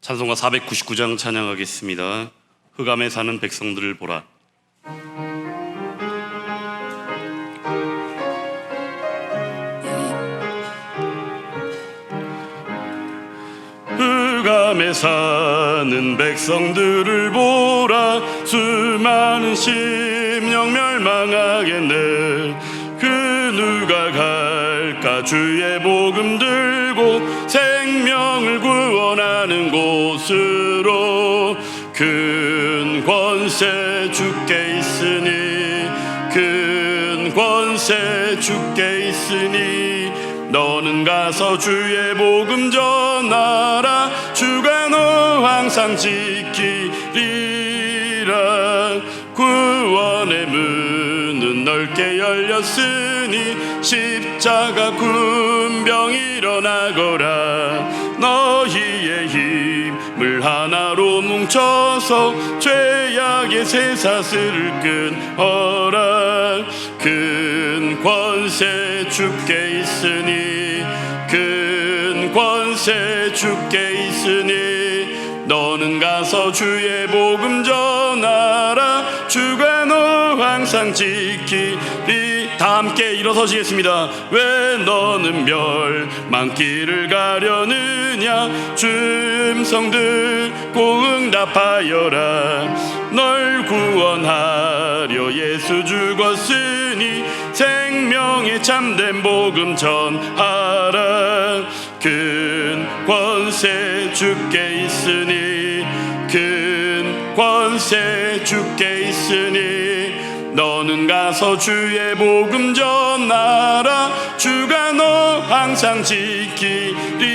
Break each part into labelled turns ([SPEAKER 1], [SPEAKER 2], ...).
[SPEAKER 1] 찬송가 499장 찬양하겠습니다. 흑암에 사는 백성들을 보라. 흑암에 사는 백성들을 보라. 수많은 심령 멸망하겠네. 그 누가 갈까? 주의 복음 들고 생명을 구원하는 곳으로. 큰 권세 주께 있으니, 큰 권세 주께 있으니, 너는 가서 주의 복음 전하라. 주가 너 항상 지키리라. 구원의 문은 넓게 열렸으니 십자가 군병 일어나거라. 너희의 힘을 하나로 뭉쳐서 죄악의 쇠사슬을 끊어라. 큰 권세 주께 있으니, 큰 권세 주께 있으니, 너는 가서 주의 복음 전하라. 주가 너 항상 지키리. 다 함께 일어서시겠습니다. 왜 너는 멸망길을 가려느냐? 주 음성 듣고 응답하여라. 널 구원하려 예수 죽었으니 생명의 참된 복음 전하라. 큰 권세 주께 있으니, 큰 권세 주께 있으니, 너는 가서 주의 복음 전하라. 주가 너 항상 지키리라.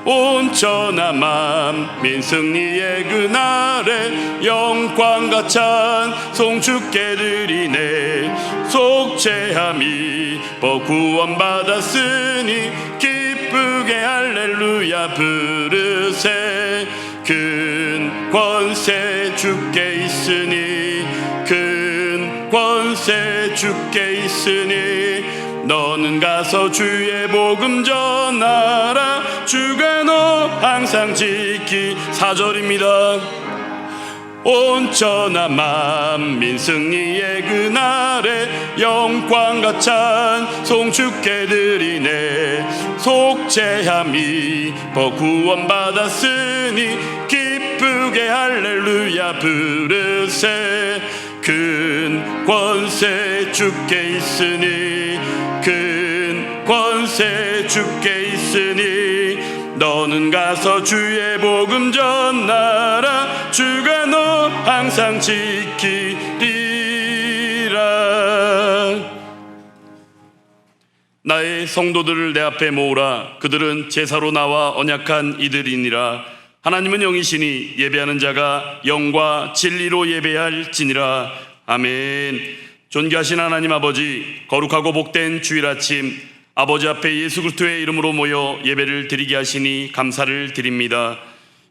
[SPEAKER 1] 온전한 만민 승리의 그날에 영광과 찬송 주께 드리네. 속죄함이 구원받았으니 기쁘게 할렐루야 부르세. 큰 권세 주께 있으니, 큰 권세 주께 있으니, 너는 가서 주의 복음 전하라. 주가 너 항상 지키. 4절입니다. 온전한 만민 승리의 그날에 영광과 찬송 주께 드리네. 속죄함이 구원받았으니 기쁘게 할렐루야 부르세. 큰 권세 주께 있으니, 큰 권세 주께 있으니, 너는 가서 주의 복음 전하라. 주가 너 항상 지키리라. 나의 성도들을 내 앞에 모으라. 그들은 제사로 나와 언약한 이들이니라. 하나님은 영이시니 예배하는 자가 영과 진리로 예배할지니라. 아멘. 존귀하신 하나님 아버지, 거룩하고 복된 주일 아침 아버지 앞에 예수 그리스도의 이름으로 모여 예배를 드리게 하시니 감사를 드립니다.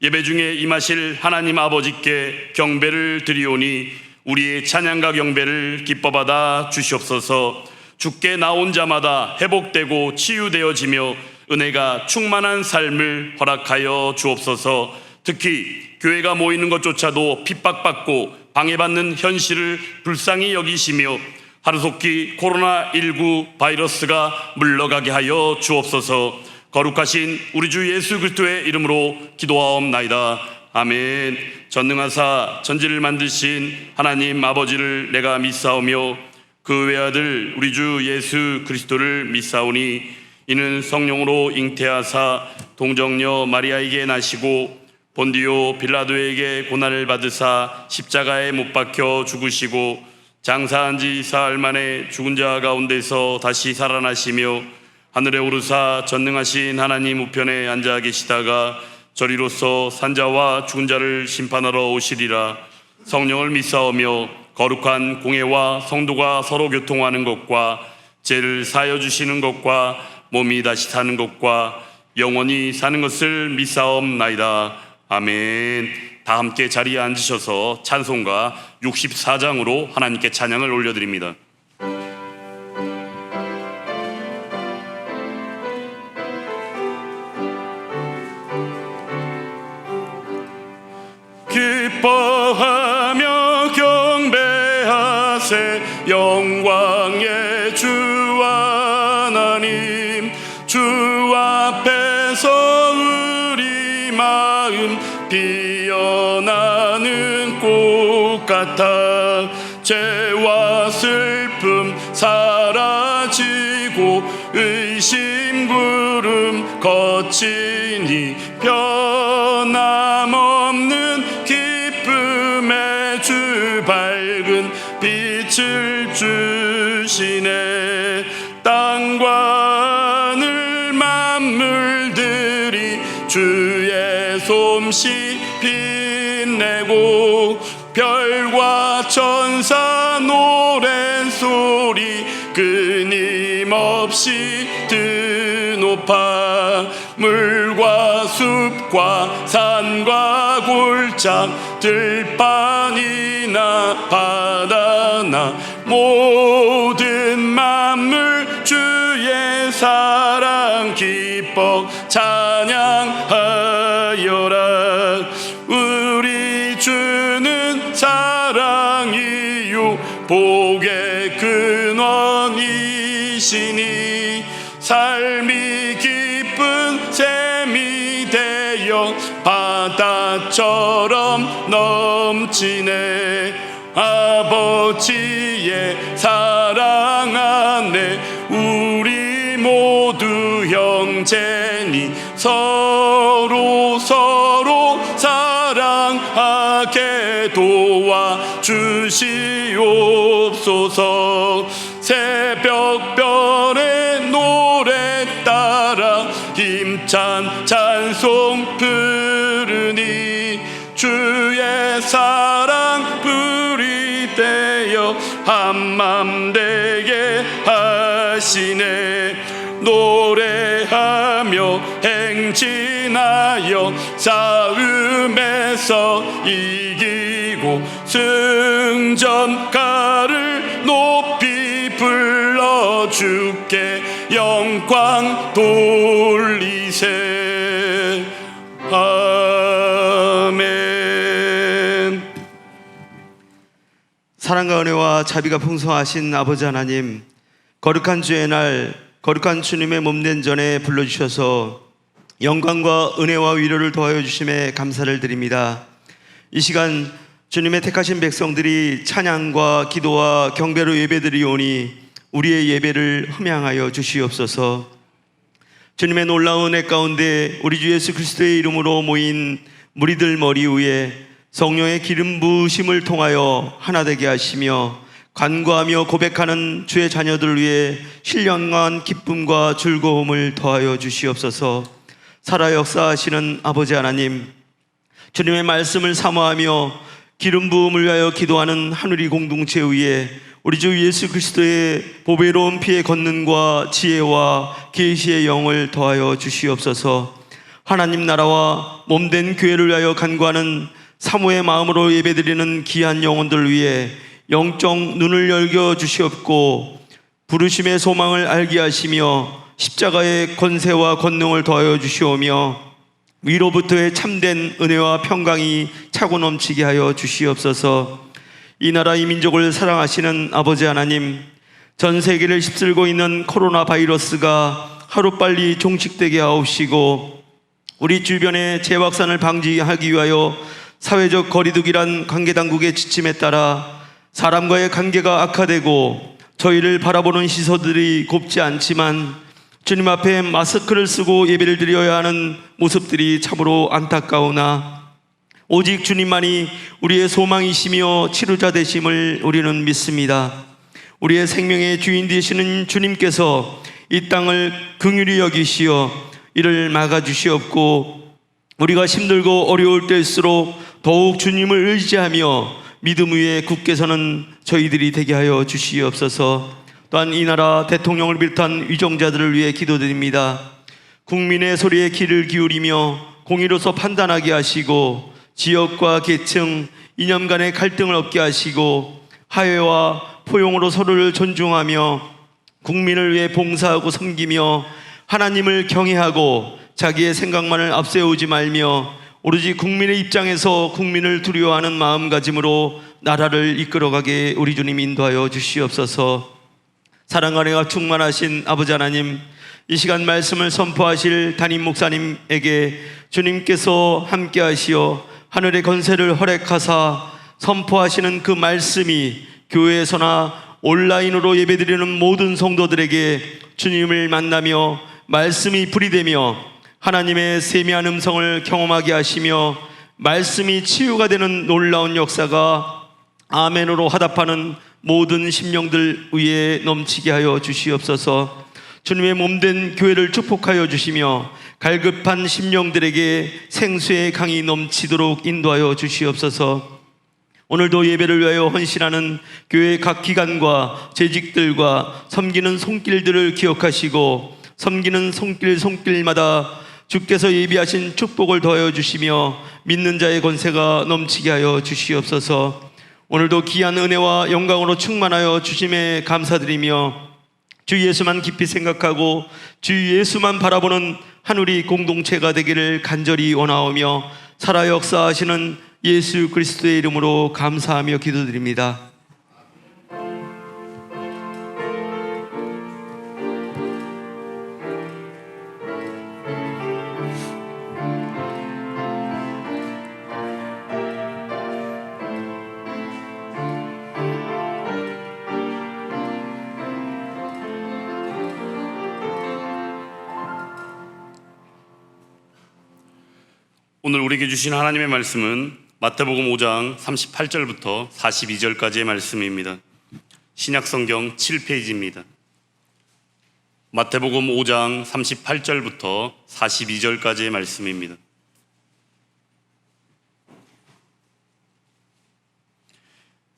[SPEAKER 1] 예배 중에 임하실 하나님 아버지께 경배를 드리오니 우리의 찬양과 경배를 기뻐받아 주시옵소서. 주께 나온 자마다 회복되고 치유되어지며 은혜가 충만한 삶을 허락하여 주옵소서. 특히 교회가 모이는 것조차도 핍박받고 방해받는 현실을 불쌍히 여기시며 하루속히 코로나19 바이러스가 물러가게 하여 주옵소서. 거룩하신 우리 주 예수 그리스도의 이름으로 기도하옵나이다. 아멘. 전능하사 천지를 만드신 하나님 아버지를 내가 믿사오며 그 외아들 우리 주 예수 그리스도를 믿사오니 이는 성령으로 잉태하사 동정녀 마리아에게 나시고 본디오 빌라도에게 고난을 받으사 십자가에 못 박혀 죽으시고 장사한 지 사흘 만에 죽은 자 가운데서 다시 살아나시며 하늘에 오르사 전능하신 하나님 우편에 앉아 계시다가 저리로서 산자와 죽은 자를 심판하러 오시리라. 성령을 믿사오며 거룩한 공회와 성도가 서로 교통하는 것과 죄를 사하여 주시는 것과 몸이 다시 사는 것과 영원히 사는 것을 믿사옵나이다. 아멘. 다 함께 자리에 앉으셔서 찬송가 64장으로 하나님께 찬양을 올려드립니다. 영광의 주 하나님, 주 앞에서 우리 마음 피어나는 꽃 같아 죄와 슬픔 사라지고 의심 구름 거치니 변함없는 기쁨의 주 밝은 빛을 주시네. 땅과 하늘 만물들이 주의 솜씨 빛내고 별과 천사 노랫소리 끊임없이 드높아 물과 숲과 산과 골짝 들판이나 바다나 모든 만물 주의 사랑 기뻐 찬양하여라. 우리 주는 사랑이요 복의 근원이시니 삶이 기쁜 샘이 되어 바다처럼 넘치네. 아버지의 사랑 안에 우리 모두 형제니 서로 사랑하게 도와주시옵소서. 새벽별의 노래 따라 힘찬 찬송 부르니 주의 사랑 불이 되어 한맘 되게 하시네. 노래하며 행진하여 싸움에서 이기고 승전가를 높이 불러 주께 영광 돌리세. 아멘.
[SPEAKER 2] 사랑과 은혜와 자비가 풍성하신 아버지 하나님, 거룩한 주의 날 거룩한 주님의 몸된 전에 불러주셔서 영광과 은혜와 위로를 더하여 주심에 감사를 드립니다. 이 시간 주님의 택하신 백성들이 찬양과 기도와 경배로 예배드리오니 우리의 예배를 흠양하여 주시옵소서. 주님의 놀라운 은혜 가운데 우리 주 예수 그리스도의 이름으로 모인 무리들 머리 위에 성령의 기름 부으심을 통하여 하나 되게 하시며 간구하며 고백하는 주의 자녀들 위해 신령한 기쁨과 즐거움을 더하여 주시옵소서. 살아 역사하시는 아버지 하나님, 주님의 말씀을 사모하며 기름 부음을 위하여 기도하는 하늘이 공동체 위에 우리 주 예수 그리스도의 보배로운 피의 권능과 지혜와 계시의 영을 더하여 주시옵소서. 하나님 나라와 몸된 교회를 위하여 간구하는 사모의 마음으로 예배드리는 귀한 영혼들 위해 영적 눈을 열겨 주시옵고 부르심의 소망을 알게 하시며 십자가의 권세와 권능을 더하여 주시오며 위로부터의 참된 은혜와 평강이 차고 넘치게 하여 주시옵소서. 이 나라 이 민족을 사랑하시는 아버지 하나님, 전 세계를 휩쓸고 있는 코로나 바이러스가 하루빨리 종식되게 하옵시고 우리 주변의 재확산을 방지하기 위하여 사회적 거리두기란 관계당국의 지침에 따라 사람과의 관계가 악화되고 저희를 바라보는 시선들이 곱지 않지만 주님 앞에 마스크를 쓰고 예배를 드려야 하는 모습들이 참으로 안타까우나 오직 주님만이 우리의 소망이시며 치료자 되심을 우리는 믿습니다. 우리의 생명의 주인 되시는 주님께서 이 땅을 긍휼히 여기시어 이를 막아주시옵고 우리가 힘들고 어려울 때일수록 더욱 주님을 의지하며 믿음 위에 굳게 서는 저희들이 되게 하여 주시옵소서. 또한 이 나라 대통령을 비롯한 위정자들을 위해 기도드립니다. 국민의 소리에 귀를 기울이며 공의로서 판단하게 하시고 지역과 계층, 이념 간의 갈등을 없게 하시고 하회와 포용으로 서로를 존중하며 국민을 위해 봉사하고 섬기며 하나님을 경외하고 자기의 생각만을 앞세우지 말며 오로지 국민의 입장에서 국민을 두려워하는 마음가짐으로 나라를 이끌어가게 우리 주님 인도하여 주시옵소서. 사랑과 은혜가 충만하신 아버지 하나님, 이 시간 말씀을 선포하실 담임 목사님에게 주님께서 함께 하시어 하늘의 권세를 허락하사 선포하시는 그 말씀이 교회에서나 온라인으로 예배드리는 모든 성도들에게 주님을 만나며 말씀이 불이 되며 하나님의 세미한 음성을 경험하게 하시며 말씀이 치유가 되는 놀라운 역사가 아멘으로 화답하는 모든 심령들 위에 넘치게 하여 주시옵소서. 주님의 몸된 교회를 축복하여 주시며 갈급한 심령들에게 생수의 강이 넘치도록 인도하여 주시옵소서. 오늘도 예배를 위하여 헌신하는 교회 각 기관과 재직들과 섬기는 손길들을 기억하시고 섬기는 손길마다 주께서 예비하신 축복을 더하여 주시며 믿는 자의 권세가 넘치게 하여 주시옵소서. 오늘도 귀한 은혜와 영광으로 충만하여 주심에 감사드리며 주 예수만 깊이 생각하고 주 예수만 바라보는 한 우리 공동체가 되기를 간절히 원하오며 살아 역사하시는 예수 그리스도의 이름으로 감사하며 기도드립니다.
[SPEAKER 1] 오늘 우리에게 주신 하나님의 말씀은 마태복음 5장 38절부터 42절까지의 말씀입니다. 신약성경 7페이지입니다. 마태복음 5장 38절부터 42절까지의 말씀입니다.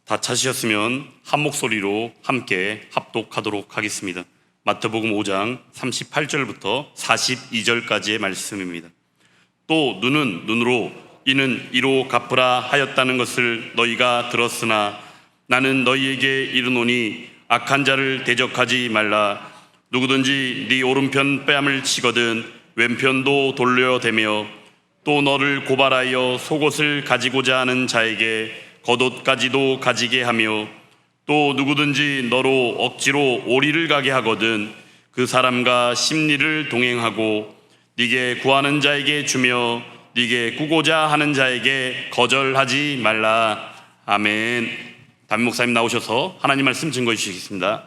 [SPEAKER 1] 다 찾으셨으면 한 목소리로 함께 합독하도록 하겠습니다. 마태복음 5장 38절부터 42절까지의 말씀입니다. 또 눈은 눈으로 이는 이로 갚으라 하였다는 것을 너희가 들었으나 나는 너희에게 이르노니 악한 자를 대적하지 말라. 누구든지 네 오른편 뺨을 치거든 왼편도 돌려대며 또 너를 고발하여 속옷을 가지고자 하는 자에게 겉옷까지도 가지게 하며 또 누구든지 너로 억지로 오리를 가게 하거든 그 사람과 심리를 동행하고 네게 구하는 자에게 주며 네게 꾸고자 하는 자에게 거절하지 말라. 아멘. 담임 목사님 나오셔서 하나님 말씀 증거해 주시겠습니다.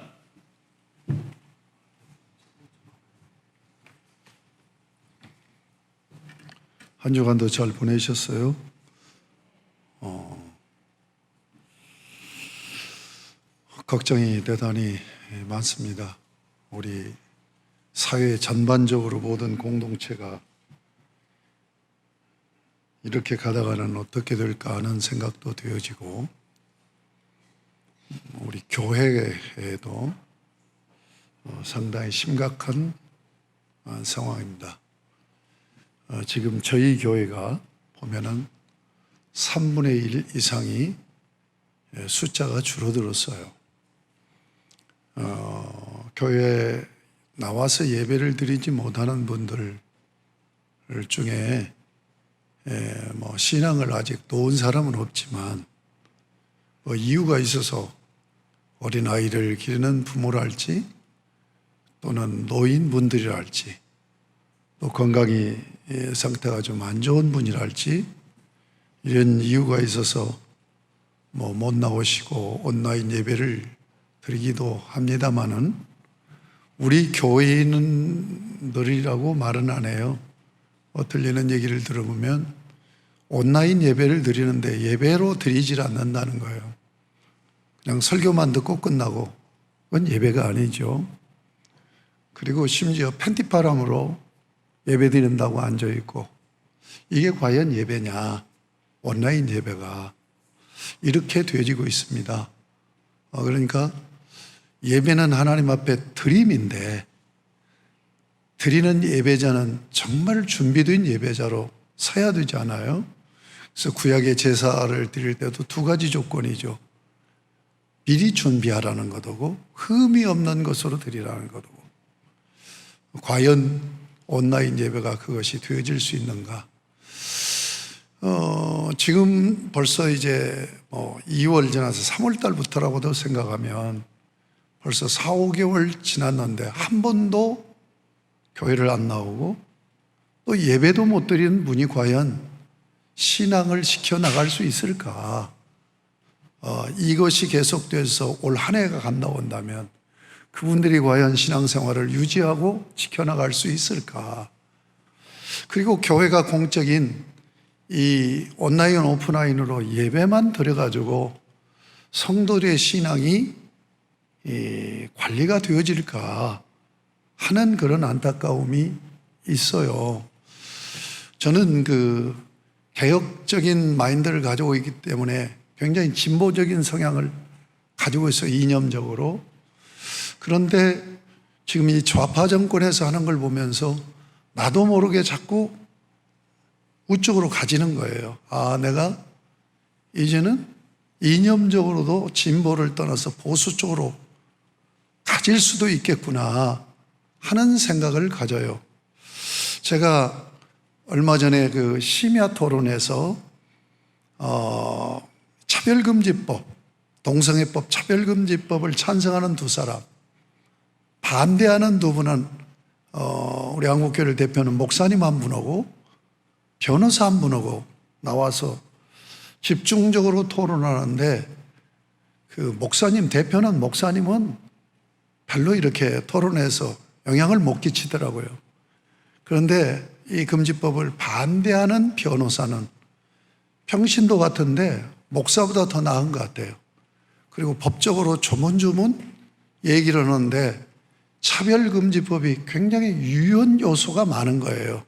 [SPEAKER 3] 한 주간도 잘 보내셨어요? 걱정이 대단히 많습니다. 우리 사회 전반적으로 모든 공동체가 이렇게 가다가는 어떻게 될까 하는 생각도 되어지고 우리 교회에도 상당히 심각한 상황입니다. 지금 저희 교회가 보면은 3분의 1 이상이 숫자가 줄어들었어요. 교회에 나와서 예배를 드리지 못하는 분들 중에 신앙을 아직 놓은 사람은 없지만 이유가 있어서 어린아이를 기르는 부모랄지 또는 노인분들이랄지 또 건강이 상태가 좀 안 좋은 분이랄지 이런 이유가 있어서 못 나오시고 온라인 예배를 드리기도 합니다마는 우리 교회인들이라고 말은 안 해요. 들리는 얘기를 들어보면 온라인 예배를 드리는데 예배로 드리질 않는다는 거예요. 그냥 설교만 듣고 끝나고 그건 예배가 아니죠. 그리고 심지어 팬티바람으로 예배 드린다고 앉아있고 이게 과연 예배냐, 온라인 예배가 이렇게 되어지고 있습니다. 그러니까 예배는 하나님 앞에 드림인데 드리는 예배자는 정말 준비된 예배자로 서야 되지 않아요? 그래서 구약의 제사를 드릴 때도 두 가지 조건이죠. 미리 준비하라는 것이고 흠이 없는 것으로 드리라는 것이고 과연 온라인 예배가 그것이 되어질 수 있는가? 지금 벌써 이제 2월 지나서 3월 달부터라고도 생각하면 벌써 4, 5개월 지났는데 한 번도 교회를 안 나오고 또 예배도 못 드리는 분이 과연 신앙을 지켜나갈 수 있을까? 이것이 계속돼서 올 한 해가 간다고 한다면 그분들이 과연 신앙생활을 유지하고 지켜나갈 수 있을까? 그리고 교회가 공적인 이 온라인 오프라인으로 예배만 드려가지고 성도들의 신앙이 관리가 되어질까 하는 그런 안타까움이 있어요. 저는 그 개혁적인 마인드를 가지고 있기 때문에 굉장히 진보적인 성향을 가지고 있어요, 이념적으로. 그런데 지금 이 좌파 정권에서 하는 걸 보면서 나도 모르게 자꾸 우측으로 가지는 거예요. 내가 이제는 이념적으로도 진보를 떠나서 보수 쪽으로 가질 수도 있겠구나 하는 생각을 가져요. 제가 얼마 전에 그 심야 토론에서 차별금지법, 동성애법 차별금지법을 찬성하는 두 사람, 반대하는 두 분은 우리 한국교회를 대표하는 목사님 한 분하고 변호사 한 분하고 나와서 집중적으로 토론하는데 그 목사님, 대표는 목사님은 별로 이렇게 토론해서 영향을 못 끼치더라고요. 그런데 이 금지법을 반대하는 변호사는 평신도 같은데 목사보다 더 나은 것 같아요. 그리고 법적으로 조문조문 얘기를 하는데 차별금지법이 굉장히 유연 요소가 많은 거예요.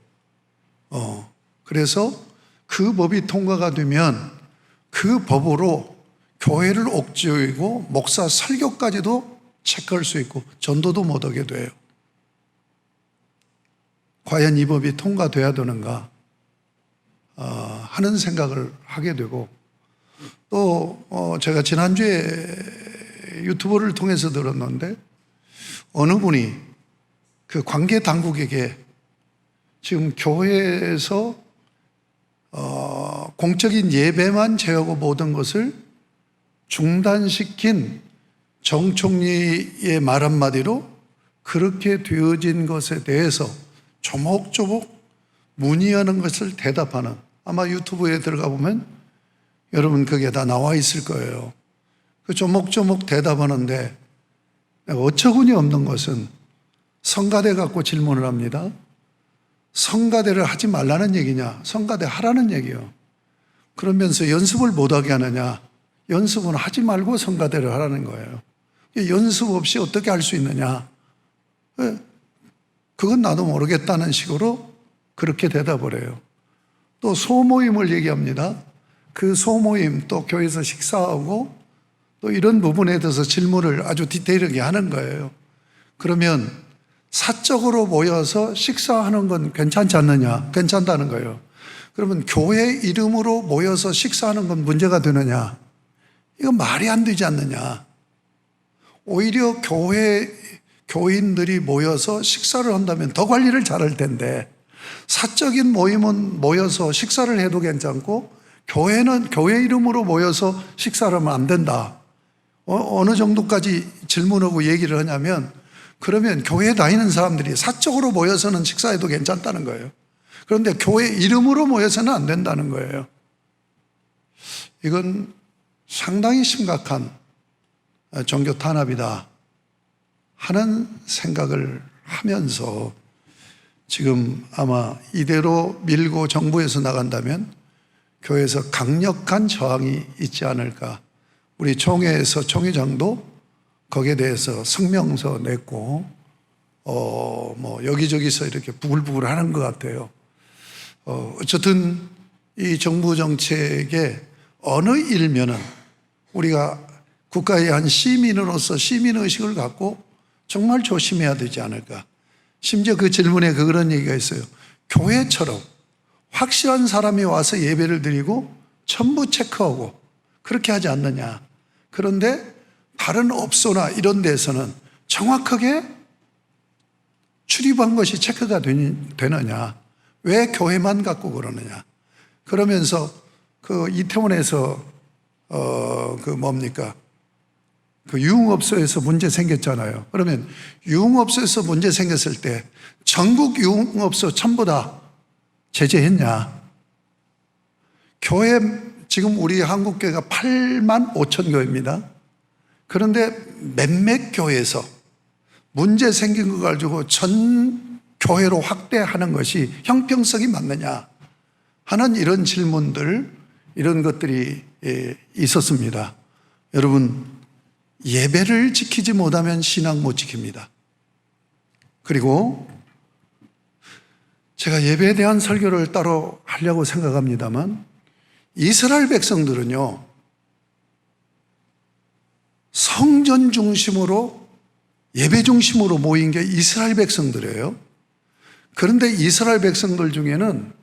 [SPEAKER 3] 그래서 그 법이 통과가 되면 그 법으로 교회를 옥죄이고 목사 설교까지도 체크할 수 있고 전도도 못하게 돼요. 과연 이 법이 통과돼야 되는가 하는 생각을 하게 되고, 또 제가 지난주에 유튜브를 통해서 들었는데 어느 분이 그 관계 당국에게 지금 교회에서 공적인 예배만 제하고 모든 것을 중단시킨 정 총리의 말 한마디로 그렇게 되어진 것에 대해서 조목조목 문의하는 것을 대답하는, 아마 유튜브에 들어가 보면 여러분 그게 다 나와 있을 거예요. 그 조목조목 대답하는데 어처구니 없는 것은 성가대 갖고 질문을 합니다. 성가대를 하지 말라는 얘기냐, 성가대 하라는 얘기요. 그러면서 연습을 못하게 하느냐, 연습은 하지 말고 성가대를 하라는 거예요. 연습 없이 어떻게 할 수 있느냐, 그건 나도 모르겠다는 식으로 그렇게 대답을 해요. 또 소모임을 얘기합니다. 그 소모임, 또 교회에서 식사하고 또 이런 부분에 대해서 질문을 아주 디테일하게 하는 거예요. 그러면 사적으로 모여서 식사하는 건 괜찮지 않느냐? 괜찮다는 거예요. 그러면 교회 이름으로 모여서 식사하는 건 문제가 되느냐? 이건 말이 안 되지 않느냐? 오히려 교인들이 모여서 식사를 한다면 더 관리를 잘할 텐데, 사적인 모임은 모여서 식사를 해도 괜찮고 교회는 교회 이름으로 모여서 식사를 하면 안 된다. 어느 정도까지 질문하고 얘기를 하냐면, 그러면 교회에 다니는 사람들이 사적으로 모여서는 식사해도 괜찮다는 거예요. 그런데 교회 이름으로 모여서는 안 된다는 거예요. 이건 상당히 심각한 종교 탄압이다 하는 생각을 하면서 지금 아마 이대로 밀고 정부에서 나간다면 교회에서 강력한 저항이 있지 않을까. 우리 총회에서 총회장도 거기에 대해서 성명서 냈고 여기저기서 이렇게 부글부글 하는 것 같아요. 어쨌든 이 정부 정책에 어느 일면은 우리가 국가의 한 시민으로서 시민의식을 갖고 정말 조심해야 되지 않을까. 심지어 그 질문에 그런 얘기가 있어요. 교회처럼 확실한 사람이 와서 예배를 드리고 전부 체크하고 그렇게 하지 않느냐. 그런데 다른 업소나 이런 데서는 정확하게 출입한 것이 체크가 되느냐. 왜 교회만 갖고 그러느냐. 그러면서 그 이태원에서 그 유흥업소에서 문제 생겼잖아요. 그러면 유흥업소에서 문제 생겼을 때 전국 유흥업소 전부 다 제재했냐? 교회, 지금 우리 한국교회가 8만 5천 교회입니다. 그런데 몇몇 교회에서 문제 생긴 거 가지고 전 교회로 확대하는 것이 형평성이 맞느냐 하는 이런 질문들, 이런 것들이 있었습니다. 여러분, 예배를 지키지 못하면 신앙 못 지킵니다. 그리고 제가 예배에 대한 설교를 따로 하려고 생각합니다만, 이스라엘 백성들은요, 성전 중심으로, 예배 중심으로 모인 게 이스라엘 백성들이에요. 그런데 이스라엘 백성들 중에는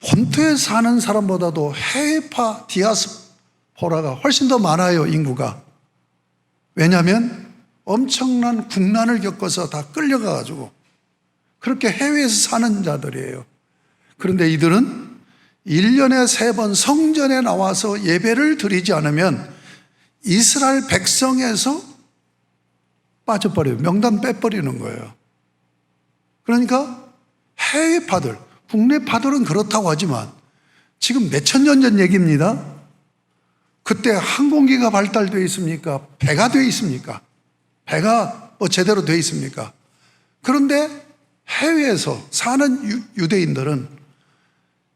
[SPEAKER 3] 본토에 사는 사람보다도 해외파 디아스포라가 훨씬 더 많아요, 인구가. 왜냐하면 엄청난 국난을 겪어서 다 끌려가가지고 그렇게 해외에서 사는 자들이에요. 그런데 이들은 1년에 3번 성전에 나와서 예배를 드리지 않으면 이스라엘 백성에서 빠져버려요. 명단 빼버리는 거예요. 그러니까 해외파들, 국내파들은 그렇다고 하지만 지금 몇천 년 전 얘기입니다. 그때 항공기가 발달되어 있습니까? 배가 되어 있습니까? 배가 제대로 되어 있습니까? 그런데 해외에서 사는 유대인들은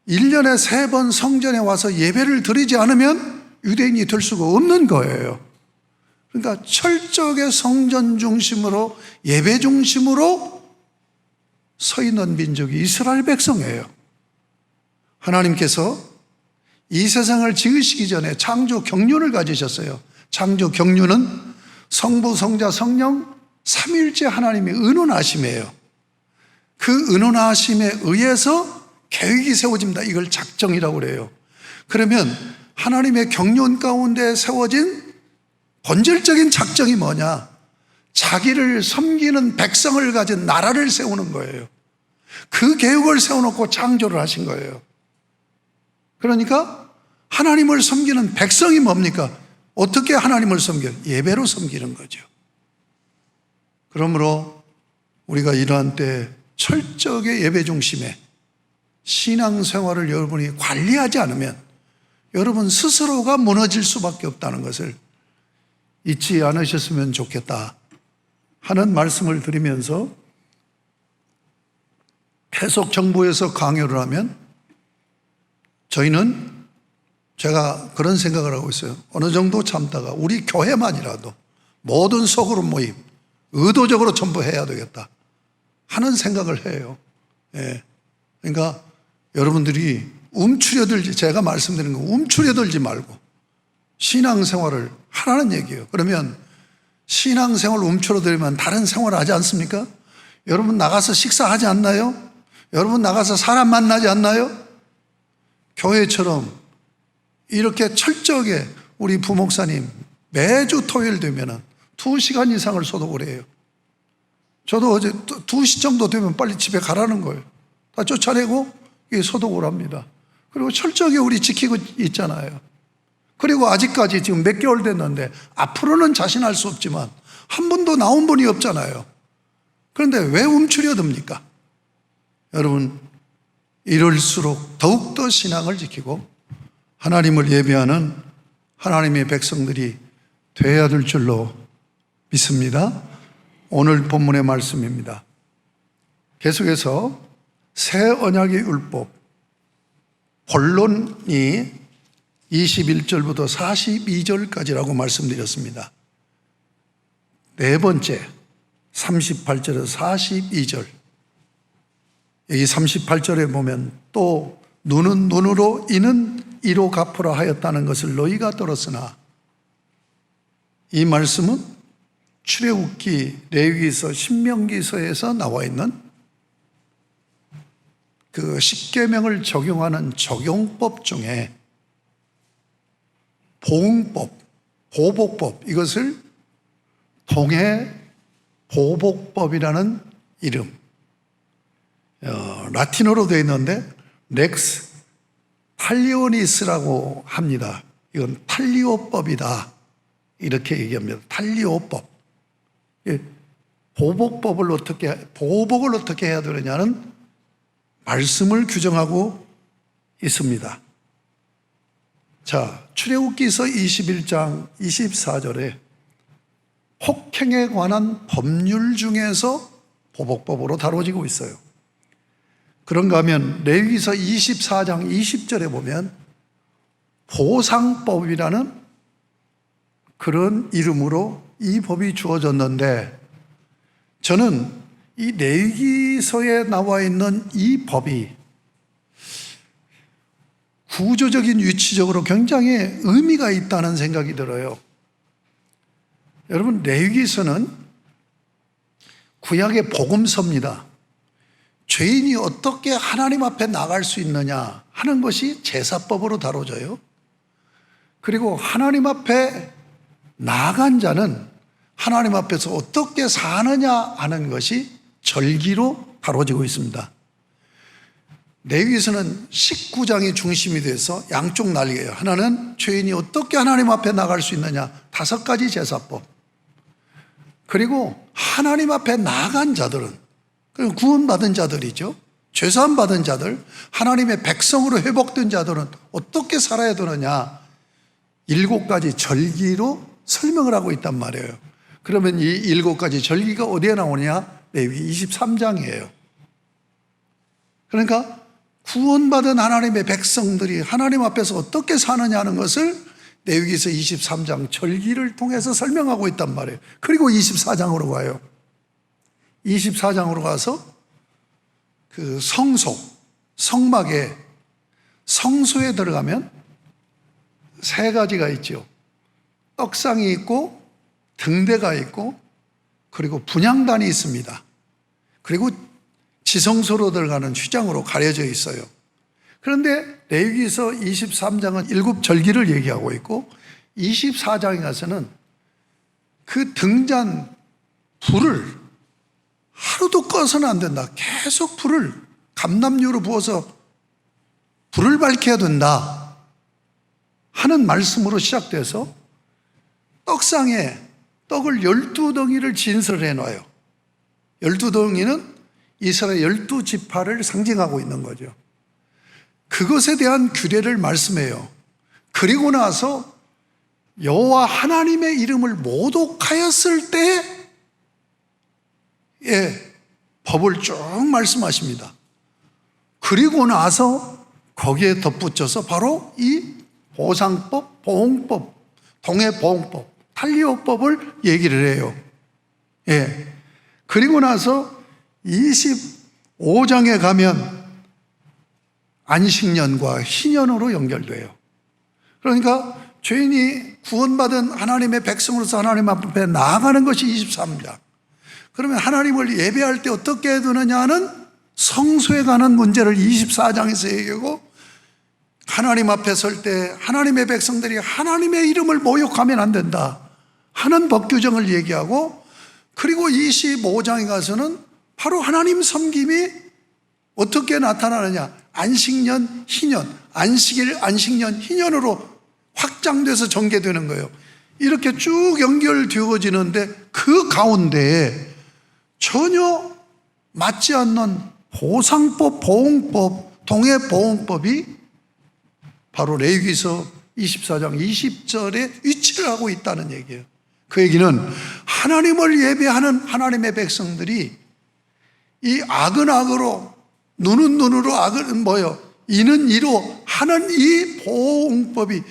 [SPEAKER 3] 1년에 3번 성전에 와서 예배를 드리지 않으면 유대인이 될 수가 없는 거예요. 그러니까 철저하게 성전 중심으로, 예배 중심으로 서 있는 민족이 이스라엘 백성이에요. 하나님께서 이 세상을 지으시기 전에 창조 경륜을 가지셨어요. 창조 경륜은 성부, 성자, 성령 삼위일체 하나님의 은원하심이에요. 그 은원하심에 의해서 계획이 세워집니다. 이걸 작정이라고 그래요. 그러면 하나님의 경륜 가운데 세워진 본질적인 작정이 뭐냐? 자기를 섬기는 백성을 가진 나라를 세우는 거예요. 그 계획을 세워놓고 창조를 하신 거예요. 그러니까 하나님을 섬기는 백성이 뭡니까? 어떻게 하나님을 섬겨요? 예배로 섬기는 거죠. 그러므로 우리가 이러한 때 철저하게 예배 중심에 신앙생활을 여러분이 관리하지 않으면 여러분 스스로가 무너질 수밖에 없다는 것을 잊지 않으셨으면 좋겠다 하는 말씀을 드리면서, 계속 정부에서 강요를 하면 저희는, 제가 그런 생각을 하고 있어요. 어느 정도 참다가 우리 교회만이라도 모든 소그룹 모임 의도적으로 전부 해야 되겠다 하는 생각을 해요. 예. 그러니까 여러분들이 움츠려들지, 제가 말씀드리는 거 움츠려들지 말고 신앙생활을 하라는 얘기예요. 그러면 신앙생활을 움츠러들면 다른 생활을 하지 않습니까? 여러분 나가서 식사하지 않나요? 여러분 나가서 사람 만나지 않나요? 교회처럼 이렇게 철저하게 우리 부목사님 매주 토요일 되면 2시간 이상을 소독을 해요. 저도 어제 2시 정도 되면 빨리 집에 가라는 거예요. 다 쫓아내고 소독을 합니다. 그리고 철저하게 우리 지키고 있잖아요. 그리고 아직까지 지금 몇 개월 됐는데 앞으로는 자신할 수 없지만 한 번도 나온 분이 없잖아요. 그런데 왜 움츠려듭니까? 여러분, 이럴수록 더욱더 신앙을 지키고 하나님을 예배하는 하나님의 백성들이 되어야 될 줄로 믿습니다. 오늘 본문의 말씀입니다. 계속해서 새 언약의 율법 본론이 21절부터 42절까지라고 말씀드렸습니다. 네 번째 38절에서 42절, 여기 38절에 보면 또 눈은 눈으로 이는 이로 갚으라 하였다는 것을 너희가 들었으나, 이 말씀은 출애굽기, 레위기서, 신명기서에서 나와 있는 그 십계명을 적용하는 적용법 중에 보응법, 보복법, 이것을 동해 보복법이라는 이름, 라틴어로 되어 있는데 렉스 탈리오니스라고 합니다. 이건 탈리오법이다 이렇게 얘기합니다. 탈리오법. 보복을 어떻게 해야 되느냐는 말씀을 규정하고 있습니다. 자, 출애굽기서 21장 24절에 폭행에 관한 법률 중에서 보복법으로 다뤄지고 있어요. 그런가 하면 레위기서 24장 20절에 보면 보상법이라는 그런 이름으로 이 법이 주어졌는데, 저는 이 레위기서에 나와 있는 이 법이 구조적인 위치적으로 굉장히 의미가 있다는 생각이 들어요. 여러분, 레위기서는 구약의 복음서입니다. 죄인이 어떻게 하나님 앞에 나갈 수 있느냐 하는 것이 제사법으로 다뤄져요. 그리고 하나님 앞에 나간 자는 하나님 앞에서 어떻게 사느냐 하는 것이 절기로 다뤄지고 있습니다. 레위기서는 19장이 중심이 돼서 양쪽 난리예요. 하나는 죄인이 어떻게 하나님 앞에 나갈 수 있느냐, 5가지 제사법. 그리고 하나님 앞에 나간 자들은, 구원받은 자들이죠. 죄사함 받은 자들, 하나님의 백성으로 회복된 자들은 어떻게 살아야 되느냐, 7가지 절기로 설명을 하고 있단 말이에요. 그러면 이 7가지 절기가 어디에 나오느냐? 레위기 23장이에요. 그러니까 구원받은 하나님의 백성들이 하나님 앞에서 어떻게 사느냐 하는 것을 레위기서 23장 절기를 통해서 설명하고 있단 말이에요. 그리고 24장으로 가요. 24장으로 가서 그 성막에, 성소에 들어가면 3가지가 있죠. 떡상이 있고 등대가 있고 그리고 분향단이 있습니다. 그리고 지성소로 들어가는 휘장으로 가려져 있어요. 그런데 레위기서 23장은 7절기를 얘기하고 있고 24장에 가서는 그 등잔 불을 하루도 꺼서는 안 된다. 계속 불을 감람유로 부어서 불을 밝혀야 된다 하는 말씀으로 시작돼서 떡상에 떡을 12덩이를 진설해 놔요. 12덩이는 이스라엘 12지파를 상징하고 있는 거죠. 그것에 대한 규례를 말씀해요. 그리고 나서 여호와 하나님의 이름을 모독하였을 때의 법을 쭉 말씀하십니다. 그리고 나서 거기에 덧붙여서 바로 이 보상법, 보응법, 동해보응법, 탈리오법을 얘기를 해요. 그리고 나서 25장에 가면 안식년과 희년으로 연결돼요. 그러니까 죄인이 구원받은 하나님의 백성으로서 하나님 앞에 나아가는 것이 23장. 그러면 하나님을 예배할 때 어떻게 해야 되느냐는 성소에 관한 문제를 24장에서 얘기하고, 하나님 앞에 설 때 하나님의 백성들이 하나님의 이름을 모욕하면 안 된다 하는 법 규정을 얘기하고, 그리고 25장에 가서는 바로 하나님 섬김이 어떻게 나타나느냐, 안식년, 희년, 안식년, 희년으로 확장돼서 전개되는 거예요. 이렇게 쭉 연결되어지는데 그 가운데에 전혀 맞지 않는 보상법, 보응법, 동해보응법이 바로 레위기서 24장 20절에 위치를 하고 있다는 얘기예요. 그 얘기는 하나님을 예배하는 하나님의 백성들이 이 악은 악으로, 눈은 눈으로, 악은 이는 이로 하는 이 보응법이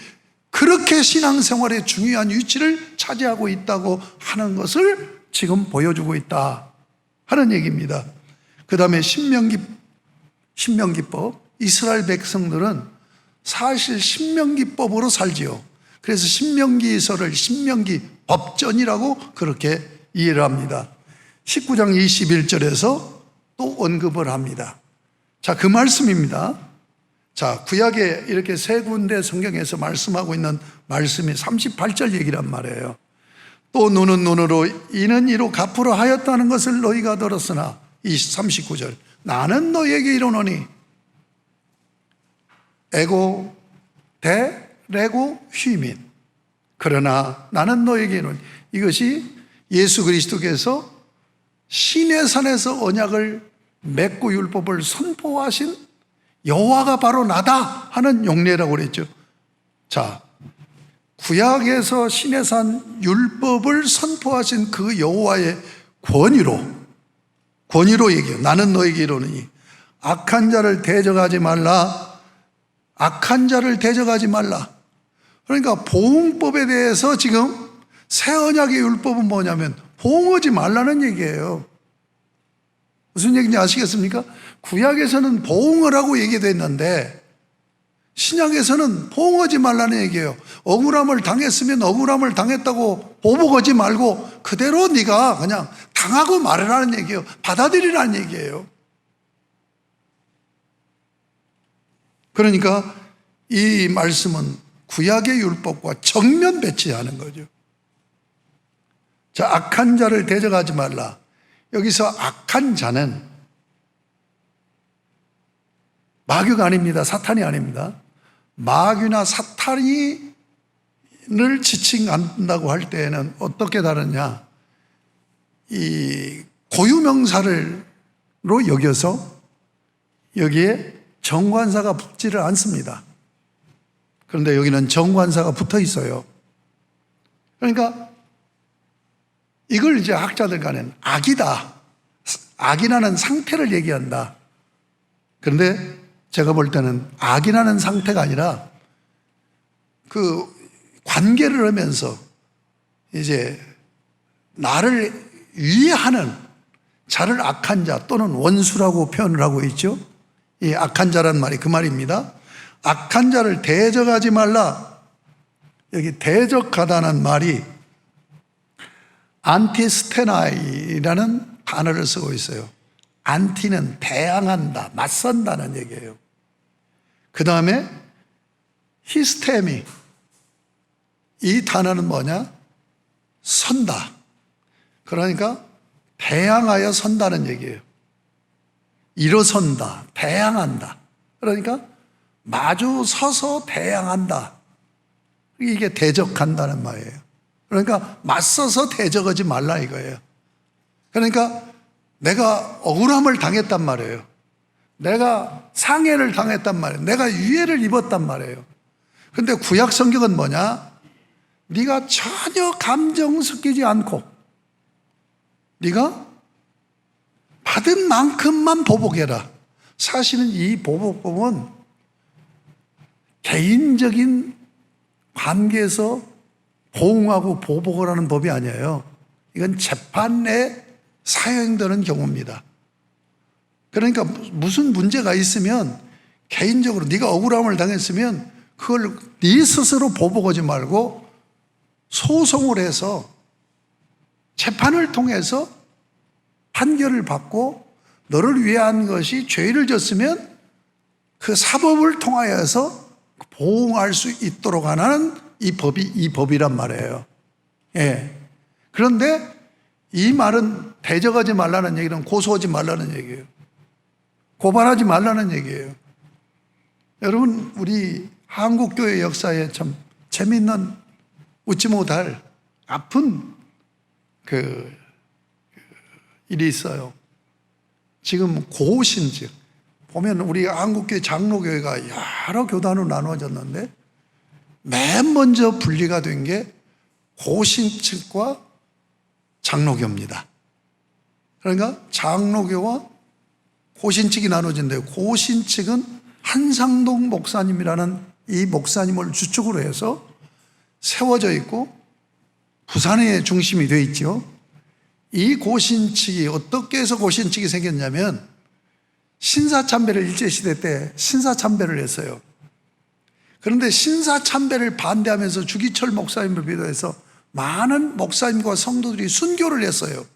[SPEAKER 3] 그렇게 신앙생활에 중요한 위치를 차지하고 있다고 하는 것을 지금 보여주고 있다 하는 얘기입니다. 그 다음에 신명기법. 이스라엘 백성들은 사실 신명기법으로 살지요. 그래서 신명기서를 신명기 법전이라고 그렇게 이해를 합니다. 19장 21절에서 또 언급을 합니다. 자, 그 말씀입니다. 자, 구약에 이렇게 3군데 성경에서 말씀하고 있는 말씀이 38절 얘기란 말이에요. 또 눈은 눈으로, 이는 이로 갚으러 하였다는 것을 너희가 들었으나, 39절, 나는 너희에게 이르노니 에고 대 레고 휘민. 그러나 나는 너에게 이르노니. 이것이 예수 그리스도께서 시내산에서 언약을 맺고 율법을 선포하신 여호와가 바로 나다 하는 용례라고 그랬죠. 자, 구약에서 시내산 율법을 선포하신 그 여호와의 권위로 얘기해요. 나는 너에게 이르노니 악한 자를 대적하지 말라. 악한 자를 대적하지 말라. 그러니까 보응법에 대해서 지금 새 언약의 율법은 뭐냐면 보응하지 말라는 얘기예요. 무슨 얘기인지 아시겠습니까? 구약에서는 보응을 하고 얘기됐는데 신약에서는 보응하지 말라는 얘기예요. 억울함을 당했으면 억울함을 당했다고 보복하지 말고 그대로 네가 그냥 당하고 말하라는 얘기예요. 받아들이라는 얘기예요. 그러니까 이 말씀은 구약의 율법과 정면 배치하는 거죠. 자, 악한 자를 대적하지 말라. 여기서 악한 자는 마귀가 아닙니다. 사탄이 아닙니다. 마귀나 사탄을 지칭한다고 할 때에는 어떻게 다르냐? 이 고유명사로 여겨서 여기에 정관사가 붙지를 않습니다. 그런데 여기는 정관사가 붙어 있어요. 그러니까 이걸 이제 학자들 간에는 악이다. 악이라는 상태를 얘기한다. 그런데 제가 볼 때는 악이라는 상태가 아니라 그 관계를 하면서 이제 나를 위해하는 자를 악한 자 또는 원수라고 표현을 하고 있죠. 이 악한 자란 말이 그 말입니다. 악한 자를 대적하지 말라. 여기 대적하다는 말이 안티스테나이라는 단어를 쓰고 있어요. 안티는 대항한다, 맞선다는 얘기예요. 그 다음에 히스테미, 이 단어는 뭐냐? 선다. 그러니까 대항하여 선다는 얘기예요. 일어선다, 대항한다. 그러니까 마주 서서 대항한다. 이게 대적한다는 말이에요. 그러니까 맞서서 대적하지 말라 이거예요. 그러니까 내가 억울함을 당했단 말이에요. 내가 상해를 당했단 말이에요. 내가 유해를 입었단 말이에요. 그런데 구약 성경은 뭐냐? 네가 전혀 감정 섞이지 않고 네가 받은 만큼만 보복해라. 사실은 이 보복법은 개인적인 관계에서 보응하고 보복을 하는 법이 아니에요. 이건 재판 내 사용되는 경우입니다. 그러니까 무슨 문제가 있으면 개인적으로 네가 억울함을 당했으면 그걸 네 스스로 보복하지 말고 소송을 해서 재판을 통해서 판결을 받고 너를 위한 것이 죄를 졌으면 그 사법을 통하여서 보응할 수 있도록 하는 이 법이란 말이에요. 예. 그런데 이 말은 대적하지 말라는 얘기는 고소하지 말라는 얘기예요. 고발하지 말라는 얘기예요. 여러분, 우리 한국교회 역사에 참 재미있는 웃지 못할 아픈 일이 있어요. 지금 고신즉 보면 우리 한국교회 장로교회가 여러 교단으로 나누어졌는데 맨 먼저 분리가 된 게 고신측과 장로교입니다. 그러니까 장로교와 고신측이 나눠진대요. 고신측은 한상동 목사님이라는 이 목사님을 주축으로 해서 세워져 있고 부산에 중심이 되어 있죠. 이 고신측이 어떻게 해서 고신측이 생겼냐면 신사참배를 일제시대 때 신사참배를 했어요. 그런데 신사참배를 반대하면서 주기철 목사님을 비롯해서 많은 목사님과 성도들이 순교를 했어요.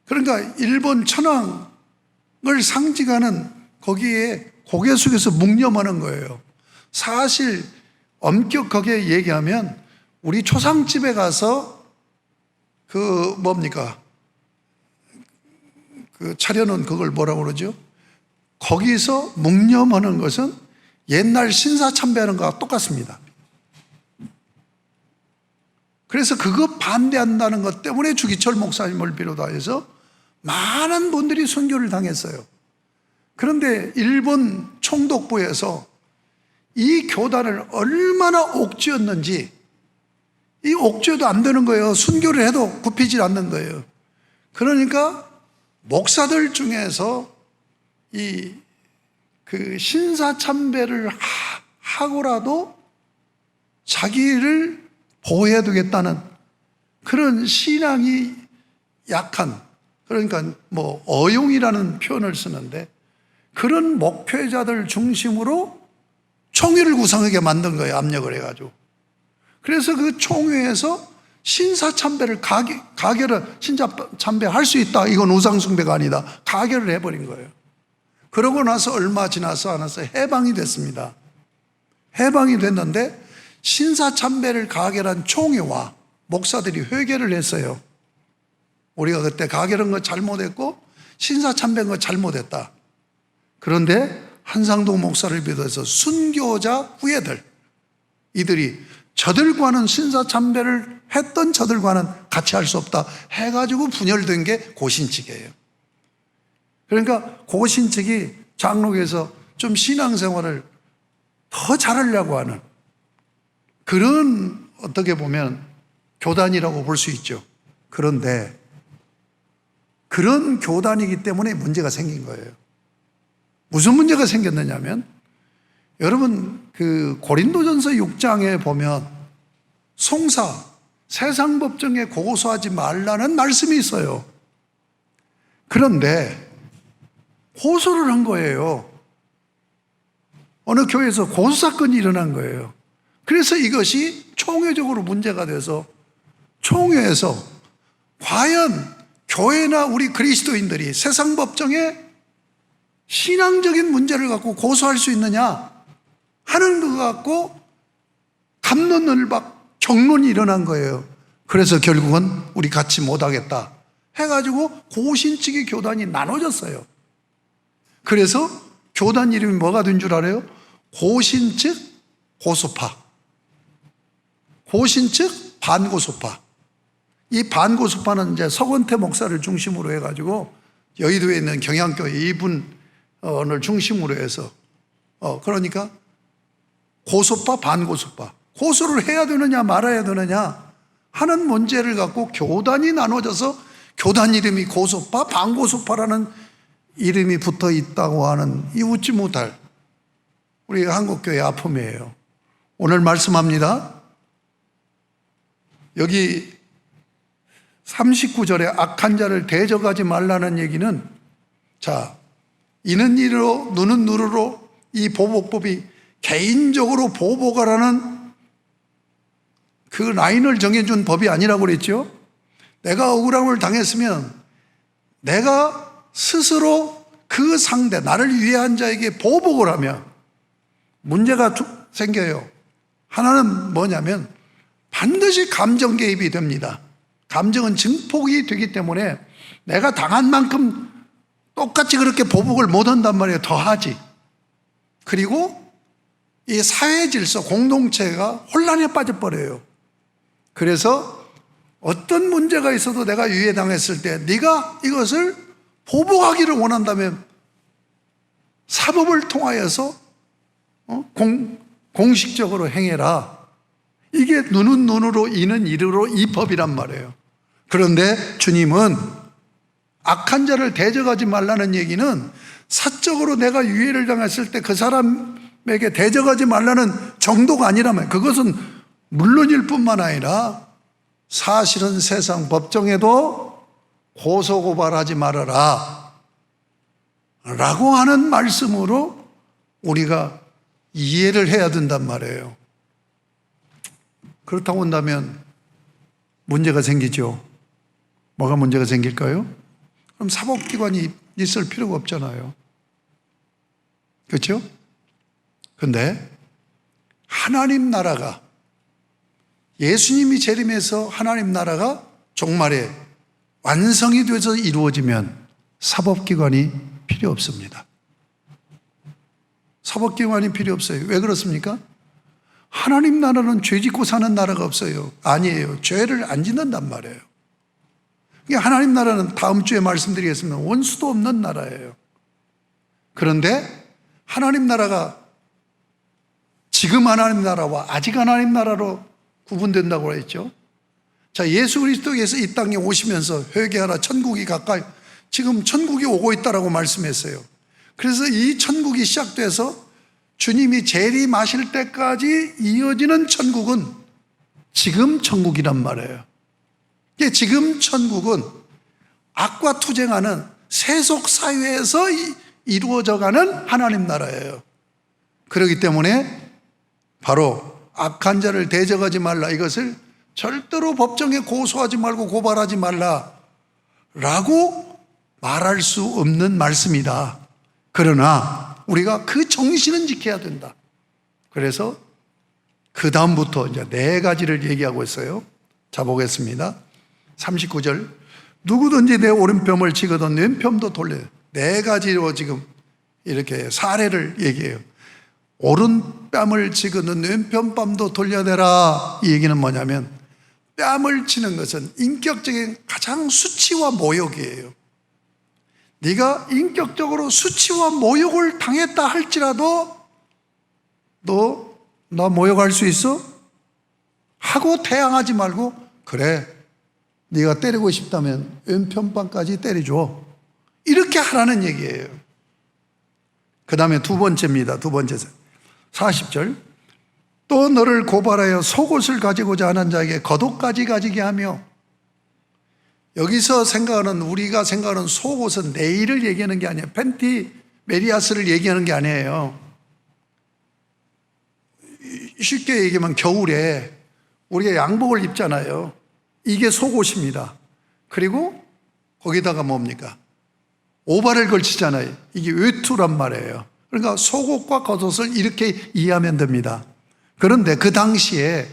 [SPEAKER 3] 그러니까 일본 천황을 상징하는 거기에 고개 숙여서 묵념하는 거예요. 사실 엄격하게 얘기하면 우리 초상집에 가서 그 차려놓은 그걸 뭐라고 그러죠? 거기서 묵념하는 것은 옛날 신사참배하는 거와 똑같습니다. 그래서 그거 반대한다는 것 때문에 주기철 목사님을 비롯하여서 많은 분들이 순교를 당했어요. 그런데 일본 총독부에서 이 교단을 얼마나 옥죄었는지, 이 옥죄도 안 되는 거예요. 순교를 해도 굽히질 않는 거예요. 그러니까 목사들 중에서 그 신사참배를 하고라도 자기를 보호해야 되겠다는 그런 신앙이 약한, 그러니까 뭐 어용이라는 표현을 쓰는데, 그런 목회자들 중심으로 총회를 구성하게 만든 거예요. 압력을 해가지고. 그래서 그 총회에서 신사참배를 가결을, 신사참배 할 수 있다, 이건 우상숭배가 아니다, 가결을 해버린 거예요. 그러고 나서 얼마 지나서 해방이 됐습니다. 해방이 됐는데 신사참배를 가결한 총회와 목사들이 회개를 했어요. 우리가 그때 가결한 거 잘못했고 신사참배한 거 잘못했다. 그런데 한상동 목사를 비롯해서 순교자 후예들, 이들이 저들과는 신사참배를 했던 저들과는 같이 할 수 없다 해가지고 분열된 게 고신측이에요. 그러니까 고신측이 장로교에서 좀 신앙생활을 더 잘하려고 하는 그런, 어떻게 보면 교단이라고 볼 수 있죠. 그런데 그런 교단이기 때문에 문제가 생긴 거예요. 무슨 문제가 생겼느냐면, 여러분 그 고린도전서 6장에 보면 송사, 세상 법정에 고소하지 말라는 말씀이 있어요. 그런데 고소를 한 거예요. 어느 교회에서 고소사건이 일어난 거예요. 그래서 이것이 총회적으로 문제가 돼서 총회에서 과연 교회나 우리 그리스도인들이 세상 법정에 신앙적인 문제를 갖고 고소할 수 있느냐 하는 것 갖고 갑론을박 경론이 일어난 거예요. 그래서 결국은 우리 같이 못하겠다 해가지고 고신측의 교단이 나눠졌어요. 그래서 교단 이름이 뭐가 된 줄 알아요? 고신측 고소파, 고신측 반고소파. 이 반고소파는 이제 서건태 목사를 중심으로 해가지고 여의도에 있는 경향교회 이분을 중심으로 해서 그러니까 고소파 반고소파, 고소를 해야 되느냐 말아야 되느냐 하는 문제를 갖고 교단이 나눠져서 교단 이름이 고소파 반고소파라는 이름이 붙어 있다고 하는 이 웃지 못할 우리 한국교회의 아픔이에요. 오늘 말씀합니다. 여기 39절에 악한 자를 대적하지 말라는 얘기는, 자, 이는 이로 눈은 눈으로, 이 보복법이 개인적으로 보복하라는 그 라인을 정해준 법이 아니라고 그랬죠. 내가 억울함을 당했으면 내가 스스로 그 상대, 나를 위해한 자에게 보복을 하면 문제가 생겨요. 하나는 뭐냐면 반드시 감정 개입이 됩니다. 감정은 증폭이 되기 때문에 내가 당한 만큼 똑같이 그렇게 보복을 못한단 말이에요. 더 하지. 그리고 이 사회 질서, 공동체가 혼란에 빠져버려요. 그래서 어떤 문제가 있어도 내가 유해당했을 때 네가 이것을 보복하기를 원한다면 사법을 통하여서 공식적으로 행해라. 이게 눈은 눈으로, 이는 이로, 이 법이란 말이에요. 그런데 주님은 악한 자를 대적하지 말라는 얘기는 사적으로 내가 유해를 당했을 때 그 사람에게 대적하지 말라는 정도가 아니라면, 그것은 물론일 뿐만 아니라 사실은 세상 법정에도 고소고발하지 말아라 라고 하는 말씀으로 우리가 이해를 해야 된단 말이에요. 그렇다고 한다면 문제가 생기죠. 뭐가 문제가 생길까요? 그럼 사법기관이 있을 필요가 없잖아요. 그렇죠? 근데 하나님 나라가, 예수님이 재림해서 하나님 나라가 종말에 완성이 돼서 이루어지면 사법기관이 필요 없습니다. 사법기관이 필요 없어요. 왜 그렇습니까? 하나님 나라는 죄 짓고 사는 나라가 없어요. 아니에요. 죄를 안 짓는단 말이에요. 하나님 나라는 다음 주에 말씀드리겠습니다. 원수도 없는 나라예요. 그런데 하나님 나라가 지금 하나님 나라와 아직 하나님 나라로 구분된다고 했죠. 자, 예수 그리스도께서 이 땅에 오시면서 회개하라, 천국이 가까이, 지금 천국이 오고 있다라고 말씀했어요. 그래서 이 천국이 시작돼서 주님이 재림하실 때까지 이어지는 천국은 지금 천국이란 말이에요. 지금 천국은 악과 투쟁하는 세속 사회에서 이루어져가는 하나님 나라예요. 그렇기 때문에 바로 악한 자를 대적하지 말라, 이것을 절대로 법정에 고소하지 말고 고발하지 말라 라고 말할 수 없는 말씀이다. 그러나 우리가 그 정신은 지켜야 된다. 그래서 그 다음부터 이제 4가지를 얘기하고 있어요. 자, 보겠습니다. 39절, 누구든지 내 오른편을 치거든 왼편도 돌려요. 4가지로 지금 이렇게 사례를 얘기해요. 오른뺨을 치거든 왼편 뺨도 돌려내라. 이 얘기는 뭐냐면, 뺨을 치는 것은 인격적인 가장 수치와 모욕이에요. 네가 인격적으로 수치와 모욕을 당했다 할지라도 너 나 모욕할 수 있어? 하고 태양하지 말고, 그래, 네가 때리고 싶다면 왼편빵까지 때려줘, 이렇게 하라는 얘기예요. 그 다음에 2번째입니다. 2번째 40절, 또 너를 고발하여 속옷을 가지고자 하는 자에게 겉옷까지 가지게 하며. 여기서 생각하는, 우리가 생각하는 속옷은 내일을 얘기하는 게 아니에요. 팬티 메리아스를 얘기하는 게 아니에요. 쉽게 얘기하면 겨울에 우리가 양복을 입잖아요. 이게 속옷입니다. 그리고 거기다가 뭡니까? 오발을 걸치잖아요. 이게 외투란 말이에요. 그러니까 속옷과 겉옷을 이렇게 이해하면 됩니다. 그런데 그 당시에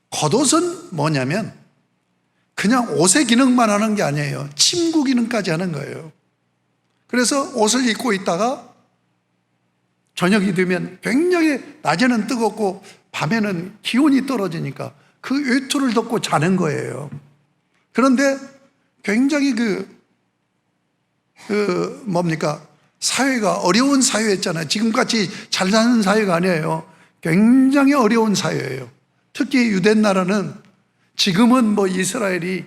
[SPEAKER 3] 겉옷은 뭐냐면 그냥 옷의 기능만 하는 게 아니에요. 침구 기능까지 하는 거예요. 그래서 옷을 입고 있다가 저녁이 되면 굉장히, 낮에는 뜨겁고 밤에는 기온이 떨어지니까 그 외투를 덮고 자는 거예요. 그런데 굉장히 뭡니까? 사회가 어려운 사회였잖아요. 지금같이 잘 사는 사회가 아니에요. 굉장히 어려운 사회예요. 특히 유대 나라는, 지금은 뭐 이스라엘이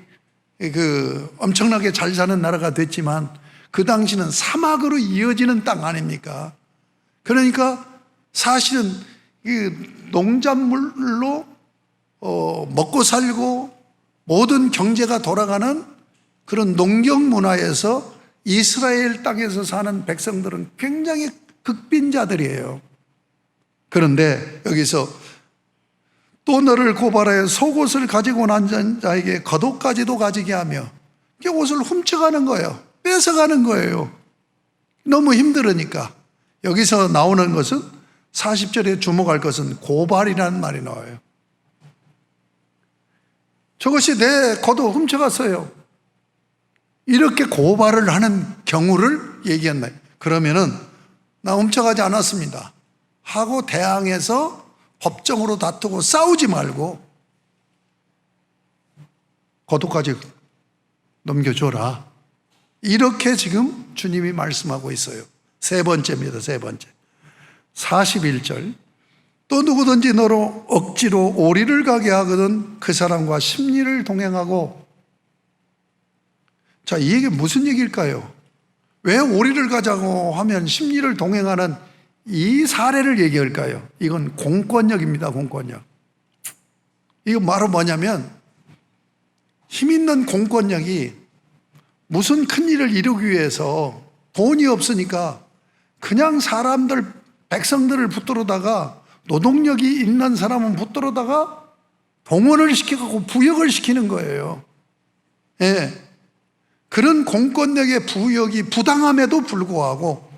[SPEAKER 3] 엄청나게 잘 사는 나라가 됐지만 그 당시는 사막으로 이어지는 땅 아닙니까? 그러니까 사실은 농작물로 먹고 살고 모든 경제가 돌아가는 그런 농경 문화에서 이스라엘 땅에서 사는 백성들은 굉장히 극빈자들이에요. 그런데 여기서 또 너를 고발하여 속옷을 가지고 난 자에게 겉옷까지도 가지게 하며, 옷을 훔쳐가는 거예요. 뺏어가는 거예요. 너무 힘들으니까. 여기서 나오는 것은, 40절에 주목할 것은 고발이라는 말이 나와요. 저것이 내 겉옷 훔쳐갔어요, 이렇게 고발을 하는 경우를 얘기한다. 그러면은 나 훔쳐가지 않았습니다 하고 대항해서 법정으로 다투고 싸우지 말고 겉옷까지 넘겨줘라, 이렇게 지금 주님이 말씀하고 있어요. 3번째입니다. 3번째 41절, 또 누구든지 너로 억지로 오리를 가게 하거든 그 사람과 심리를 동행하고. 자, 이 얘기 무슨 얘기일까요? 왜 오리를 가자고 하면 심리를 동행하는 이 사례를 얘기할까요? 이건 공권력입니다. 공권력. 이건 바로 뭐냐면, 힘 있는 공권력이 무슨 큰 일을 이루기 위해서 돈이 없으니까 그냥 사람들, 백성들을 붙들어다가, 노동력이 있는 사람은 붙들어다가 동원을 시켜갖고 부역을 시키는 거예요. 예. 그런 공권력의 부역이 부당함에도 불구하고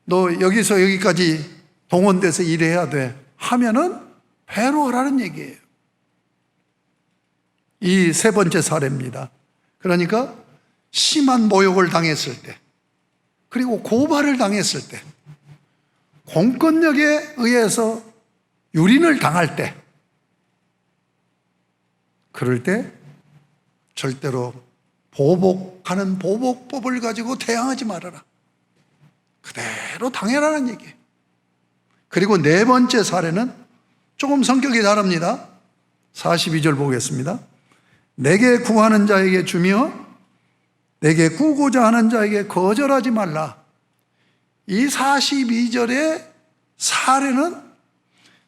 [SPEAKER 3] 너 여기서 여기까지 동원돼서 일해야 돼 하면은 배로하라는 얘기예요. 이 3번째 사례입니다. 그러니까 심한 모욕을 당했을 때, 그리고 고발을 당했을 때, 공권력에 의해서 유린을 당할 때, 그럴 때 절대로 보복하는 보복법을 가지고 대항하지 말아라. 그대로 당해라는 얘기예요. 그리고 네 번째 사례는 조금 성격이 다릅니다. 42절 보겠습니다. 내게 구하는 자에게 주며 내게 구고자 하는 자에게 거절하지 말라. 이 42절의 사례는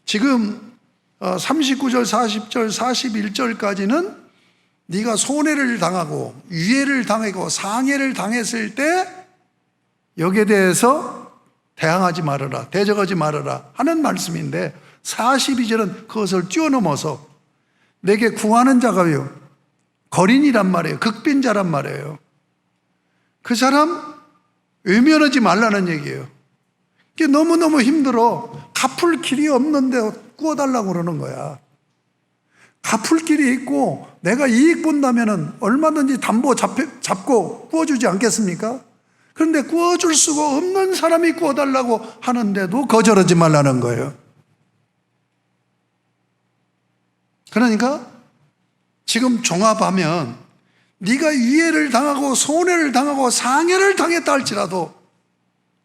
[SPEAKER 3] 지금 39절, 40절, 41절까지는 네가 손해를 당하고 유해를 당하고 상해를 당했을 때 여기에 대해서 대항하지 말아라, 대적하지 말아라 하는 말씀인데, 42절은 그것을 뛰어넘어서 내게 구하는 자가요, 거린이란 말이에요. 극빈자란 말이에요. 그 사람 외면하지 말라는 얘기예요. 이게 너무너무 힘들어. 갚을 길이 없는데 구워달라고 그러는 거야. 갚을 길이 있고 내가 이익 본다면 얼마든지 담보 잡고 구워주지 않겠습니까? 그런데 구워줄 수가 없는 사람이 구워달라고 하는데도 거절하지 말라는 거예요. 그러니까 지금 종합하면 네가 유해를 당하고 손해를 당하고 상해를 당했다 할지라도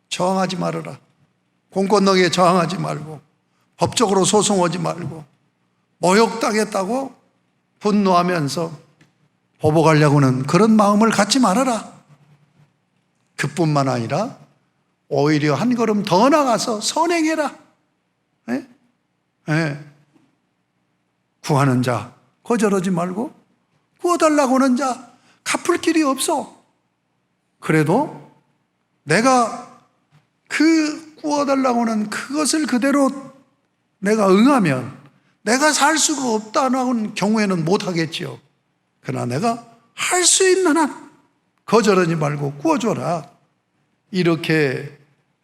[SPEAKER 3] 저항하지 말아라. 공권력에 저항하지 말고, 법적으로 소송하지 말고, 모욕당했다고 분노하면서 보복하려고는 그런 마음을 갖지 말아라. 그뿐만 아니라 오히려 한 걸음 더 나가서 선행해라. 예? 예. 구하는 자 거절하지 말고, 구워달라고 하는 자 갚을 길이 없어. 그래도 내가 그 구워달라고 하는 그것을 그대로 내가 응하면 내가 살 수가 없다는 경우에는 못하겠지요. 그러나 내가 할 수 있는 한 거절하지 말고 구워줘라. 이렇게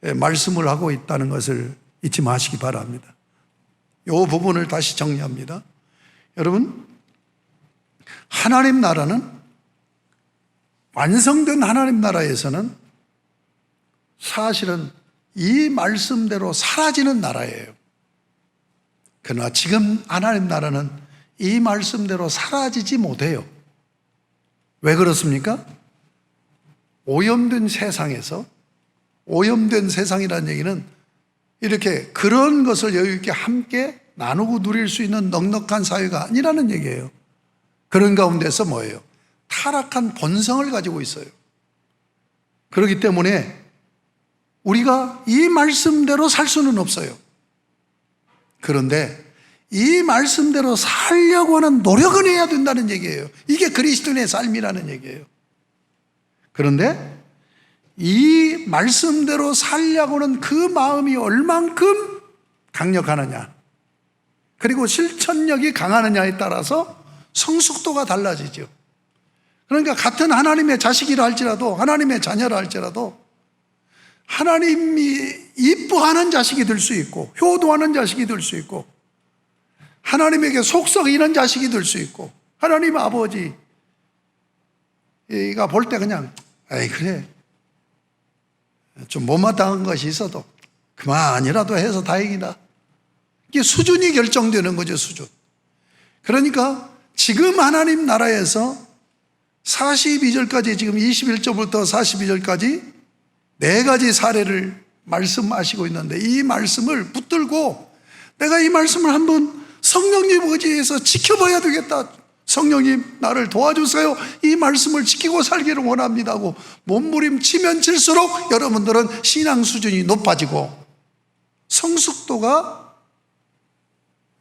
[SPEAKER 3] 말씀을 하고 있다는 것을 잊지 마시기 바랍니다. 이 부분을 다시 정리합니다. 여러분, 하나님 나라는, 완성된 하나님 나라에서는 사실은 이 말씀대로 사라지는 나라예요. 그러나 지금 하나님 나라는 이 말씀대로 사라지지 못해요. 왜 그렇습니까? 오염된 세상에서, 오염된 세상이라는 얘기는 이렇게 그런 것을 여유 있게 함께 나누고 누릴 수 있는 넉넉한 사회가 아니라는 얘기예요. 그런 가운데서 뭐예요? 타락한 본성을 가지고 있어요. 그렇기 때문에 우리가 이 말씀대로 살 수는 없어요. 그런데 이 말씀대로 살려고 하는 노력은 해야 된다는 얘기예요. 이게 그리스도인의 삶이라는 얘기예요. 그런데 이 말씀대로 살려고 하는 그 마음이 얼만큼 강력하느냐, 그리고 실천력이 강하느냐에 따라서 성숙도가 달라지죠. 그러니까 같은 하나님의 자식이라 할지라도, 하나님의 자녀라 할지라도 하나님이 이뻐하는 자식이 될 수 있고, 효도하는 자식이 될 수 있고, 하나님에게 속썩이는 자식이 될 수 있고, 하나님 아버지가 볼 때 그냥 에이 그래 좀 못마땅한 것이 있어도 그만이라도 해서 다행이다. 이게 수준이 결정되는 거죠, 수준. 그러니까 지금 하나님 나라에서 42절까지, 지금 21절부터 42절까지 네 가지 사례를 말씀하시고 있는데, 이 말씀을 붙들고 내가 이 말씀을 한번 성령님 의지에서 지켜봐야 되겠다. 성령님 나를 도와주세요. 이 말씀을 지키고 살기를 원합니다 하고 몸부림치면 칠수록 여러분들은 신앙 수준이 높아지고 성숙도가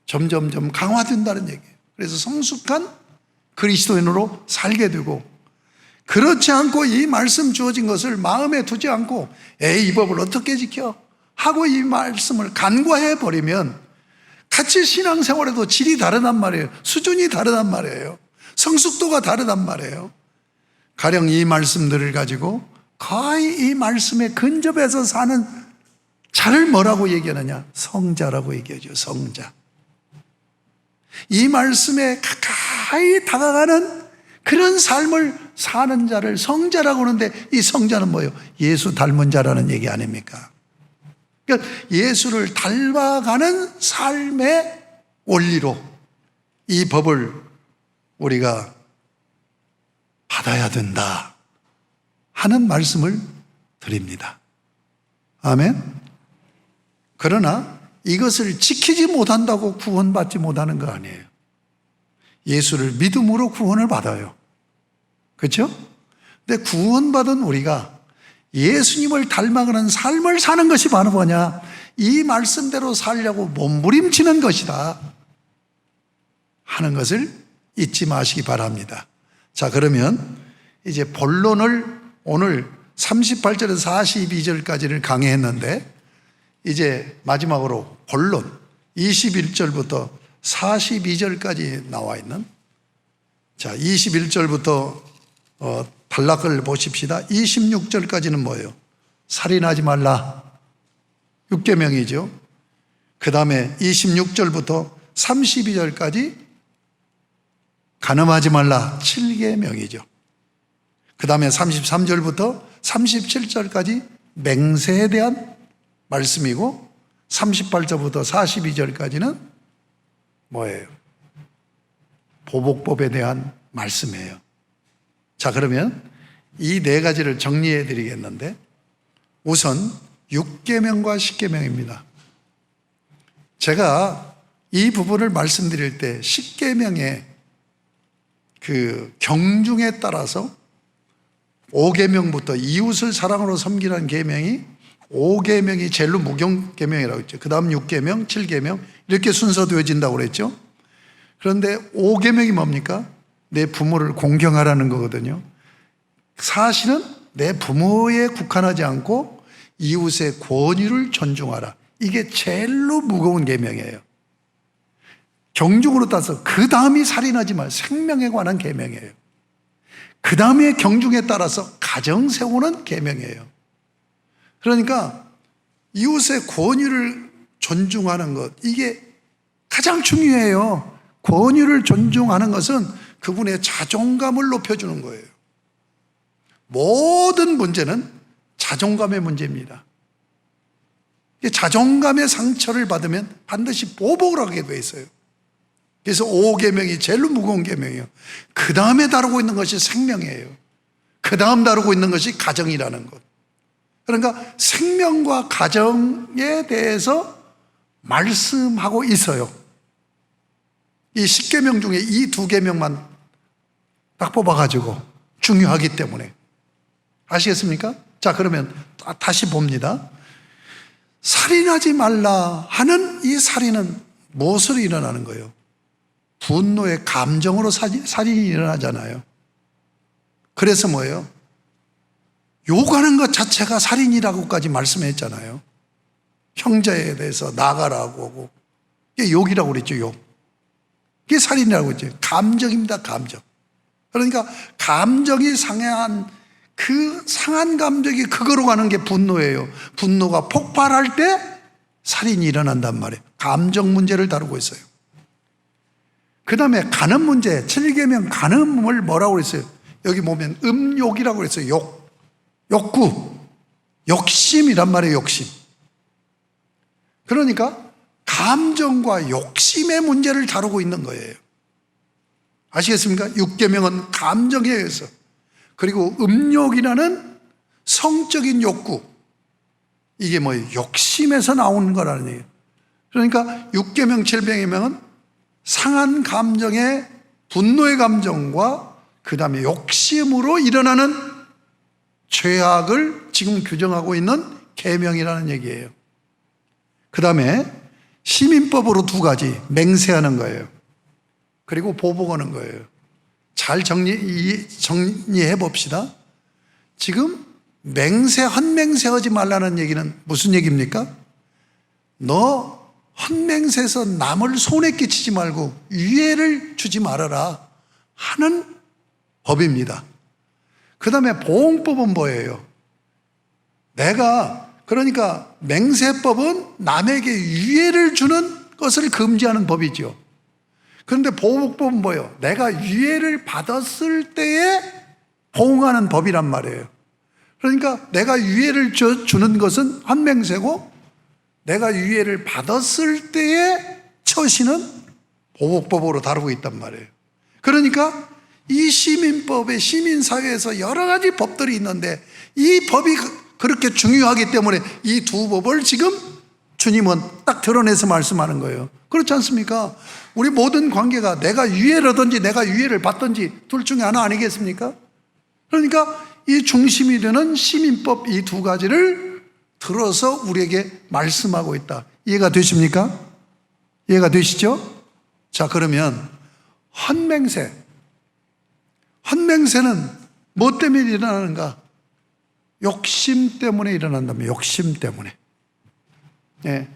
[SPEAKER 3] 점점점 강화된다는 얘기예요. 그래서 성숙한 그리스도인으로 살게 되고, 그렇지 않고 이 말씀 주어진 것을 마음에 두지 않고 에이 이 법을 어떻게 지켜 하고 이 말씀을 간과해 버리면 같이 신앙생활에도 질이 다르단 말이에요. 수준이 다르단 말이에요. 성숙도가 다르단 말이에요. 가령 이 말씀들을 가지고 거의 이 말씀에 근접해서 사는 자를 뭐라고 얘기하느냐? 성자라고 얘기하죠. 성자. 이 말씀에 가까이 다가가는 그런 삶을 사는 자를 성자라고 하는데, 이 성자는 뭐예요? 예수 닮은 자라는 얘기 아닙니까? 그러니까 예수를 닮아가는 삶의 원리로 이 법을 우리가 받아야 된다 하는 말씀을 드립니다. 아멘. 그러나 이것을 지키지 못한다고 구원받지 못하는 거 아니에요. 예수를 믿음으로 구원을 받아요. 그렇죠? 근데 구원받은 우리가 예수님을 닮아가는 삶을 사는 것이 바로 뭐냐? 이 말씀대로 살려고 몸부림치는 것이다 하는 것을 잊지 마시기 바랍니다. 자, 그러면 이제 본론을 오늘 38절에서 42절까지를 강의했는데 이제 마지막으로 본론 21절부터 42절까지 나와 있는, 자, 21절부터 단락을 보십시다. 26절까지는 뭐예요? 살인하지 말라 6계명이죠. 그 다음에 26절부터 32절까지 간음하지 말라 7계명이죠. 그 다음에 33절부터 37절까지 맹세에 대한 말씀이고 38절부터 42절까지는 뭐예요? 보복법에 대한 말씀이에요. 자, 그러면 이 네 가지를 정리해 드리겠는데 우선 6계명과 10계명입니다. 제가 이 부분을 말씀드릴 때 10계명의 그 경중에 따라서 5계명부터 이웃을 사랑으로 섬기라는 계명이 5계명이 제일로 무경계명이라고 했죠. 그 다음 6계명, 7계명 이렇게 순서되어진다고 그랬죠. 그런데 5계명이 뭡니까? 내 부모를 공경하라는 거거든요. 사실은 내 부모에 국한하지 않고 이웃의 권위를 존중하라. 이게 제일로 무거운 계명이에요. 경중으로 따서 그 다음이 살인하지 말, 생명에 관한 계명이에요. 그 다음에 경중에 따라서 가정 세우는 계명이에요. 그러니까 이웃의 권위를 존중하는 것, 이게 가장 중요해요. 권위를 존중하는 것은 그분의 자존감을 높여주는 거예요. 모든 문제는 자존감의 문제입니다. 자존감의 상처를 받으면 반드시 보복을 하게 돼 있어요. 그래서 5계명이 제일 무거운 계명이에요. 그 다음에 다루고 있는 것이 생명이에요. 그 다음 다루고 있는 것이 가정이라는 것. 그러니까 생명과 가정에 대해서 말씀하고 있어요. 이 10계명 중에 이 2계명만 딱 뽑아가지고 중요하기 때문에. 아시겠습니까? 자, 그러면 다시 봅니다. 살인하지 말라 하는 이 살인은 무엇으로 일어나는 거예요? 분노의 감정으로 살인이 일어나잖아요. 그래서 뭐예요? 욕하는 것 자체가 살인이라고까지 말씀했잖아요. 형제에 대해서 나가라고 하고, 이게 욕이라고 그랬죠, 욕. 이게 살인이라고 했죠. 감정입니다, 감정. 그러니까 감정이 상한, 그 상한 감정이 그거로 가는 게 분노예요. 분노가 폭발할 때 살인이 일어난단 말이에요. 감정 문제를 다루고 있어요. 그 다음에 간음 문제, 7계명 간음을 뭐라고 그랬어요? 여기 보면 음욕이라고 그랬어요. 욕구, 욕심이란 말이에요. 욕심. 그러니까 감정과 욕심의 문제를 다루고 있는 거예요. 아시겠습니까? 6계명은 감정에 의해서, 그리고 음욕이라는 성적인 욕구, 이게 뭐예요? 욕심에서 나오는 거라는 얘기예요. 그러니까 6계명, 7계명은 상한 감정의 분노의 감정과 그 다음에 욕심으로 일어나는 죄악을 지금 규정하고 있는 계명이라는 얘기예요. 그 다음에 시민법으로 2가지, 맹세하는 거예요. 그리고 보복하는 거예요. 잘 정리해 봅시다. 지금 헛맹세하지 말라는 얘기는 무슨 얘기입니까? 너 헛맹세해서 남을 손에 끼치지 말고 유해를 주지 말아라 하는 법입니다. 그 다음에 보응법은 뭐예요? 그러니까 맹세법은 남에게 유해를 주는 것을 금지하는 법이죠. 그런데 보복법은 뭐예요? 내가 유해를 받았을 때에 보응하는 법이란 말이에요. 그러니까 내가 유해를 주는 것은 헛맹세고, 내가 유예를 받았을 때의 처신은 보복법으로 다루고 있단 말이에요. 그러니까 이 시민법에 시민사회에서 여러 가지 법들이 있는데 이 법이 그렇게 중요하기 때문에 이 두 법을 지금 주님은 딱 드러내서 말씀하는 거예요. 그렇지 않습니까? 우리 모든 관계가 내가 유예라든지 내가 유예를 받든지 둘 중에 하나 아니겠습니까? 그러니까 이 중심이 되는 시민법 이 두 가지를 들어서 우리에게 말씀하고 있다. 이해가 되십니까? 이해가 되시죠? 자, 그러면 헌맹세는 뭐 때문에 일어나는가? 욕심 때문에 일어난다면 욕심 때문에. 예.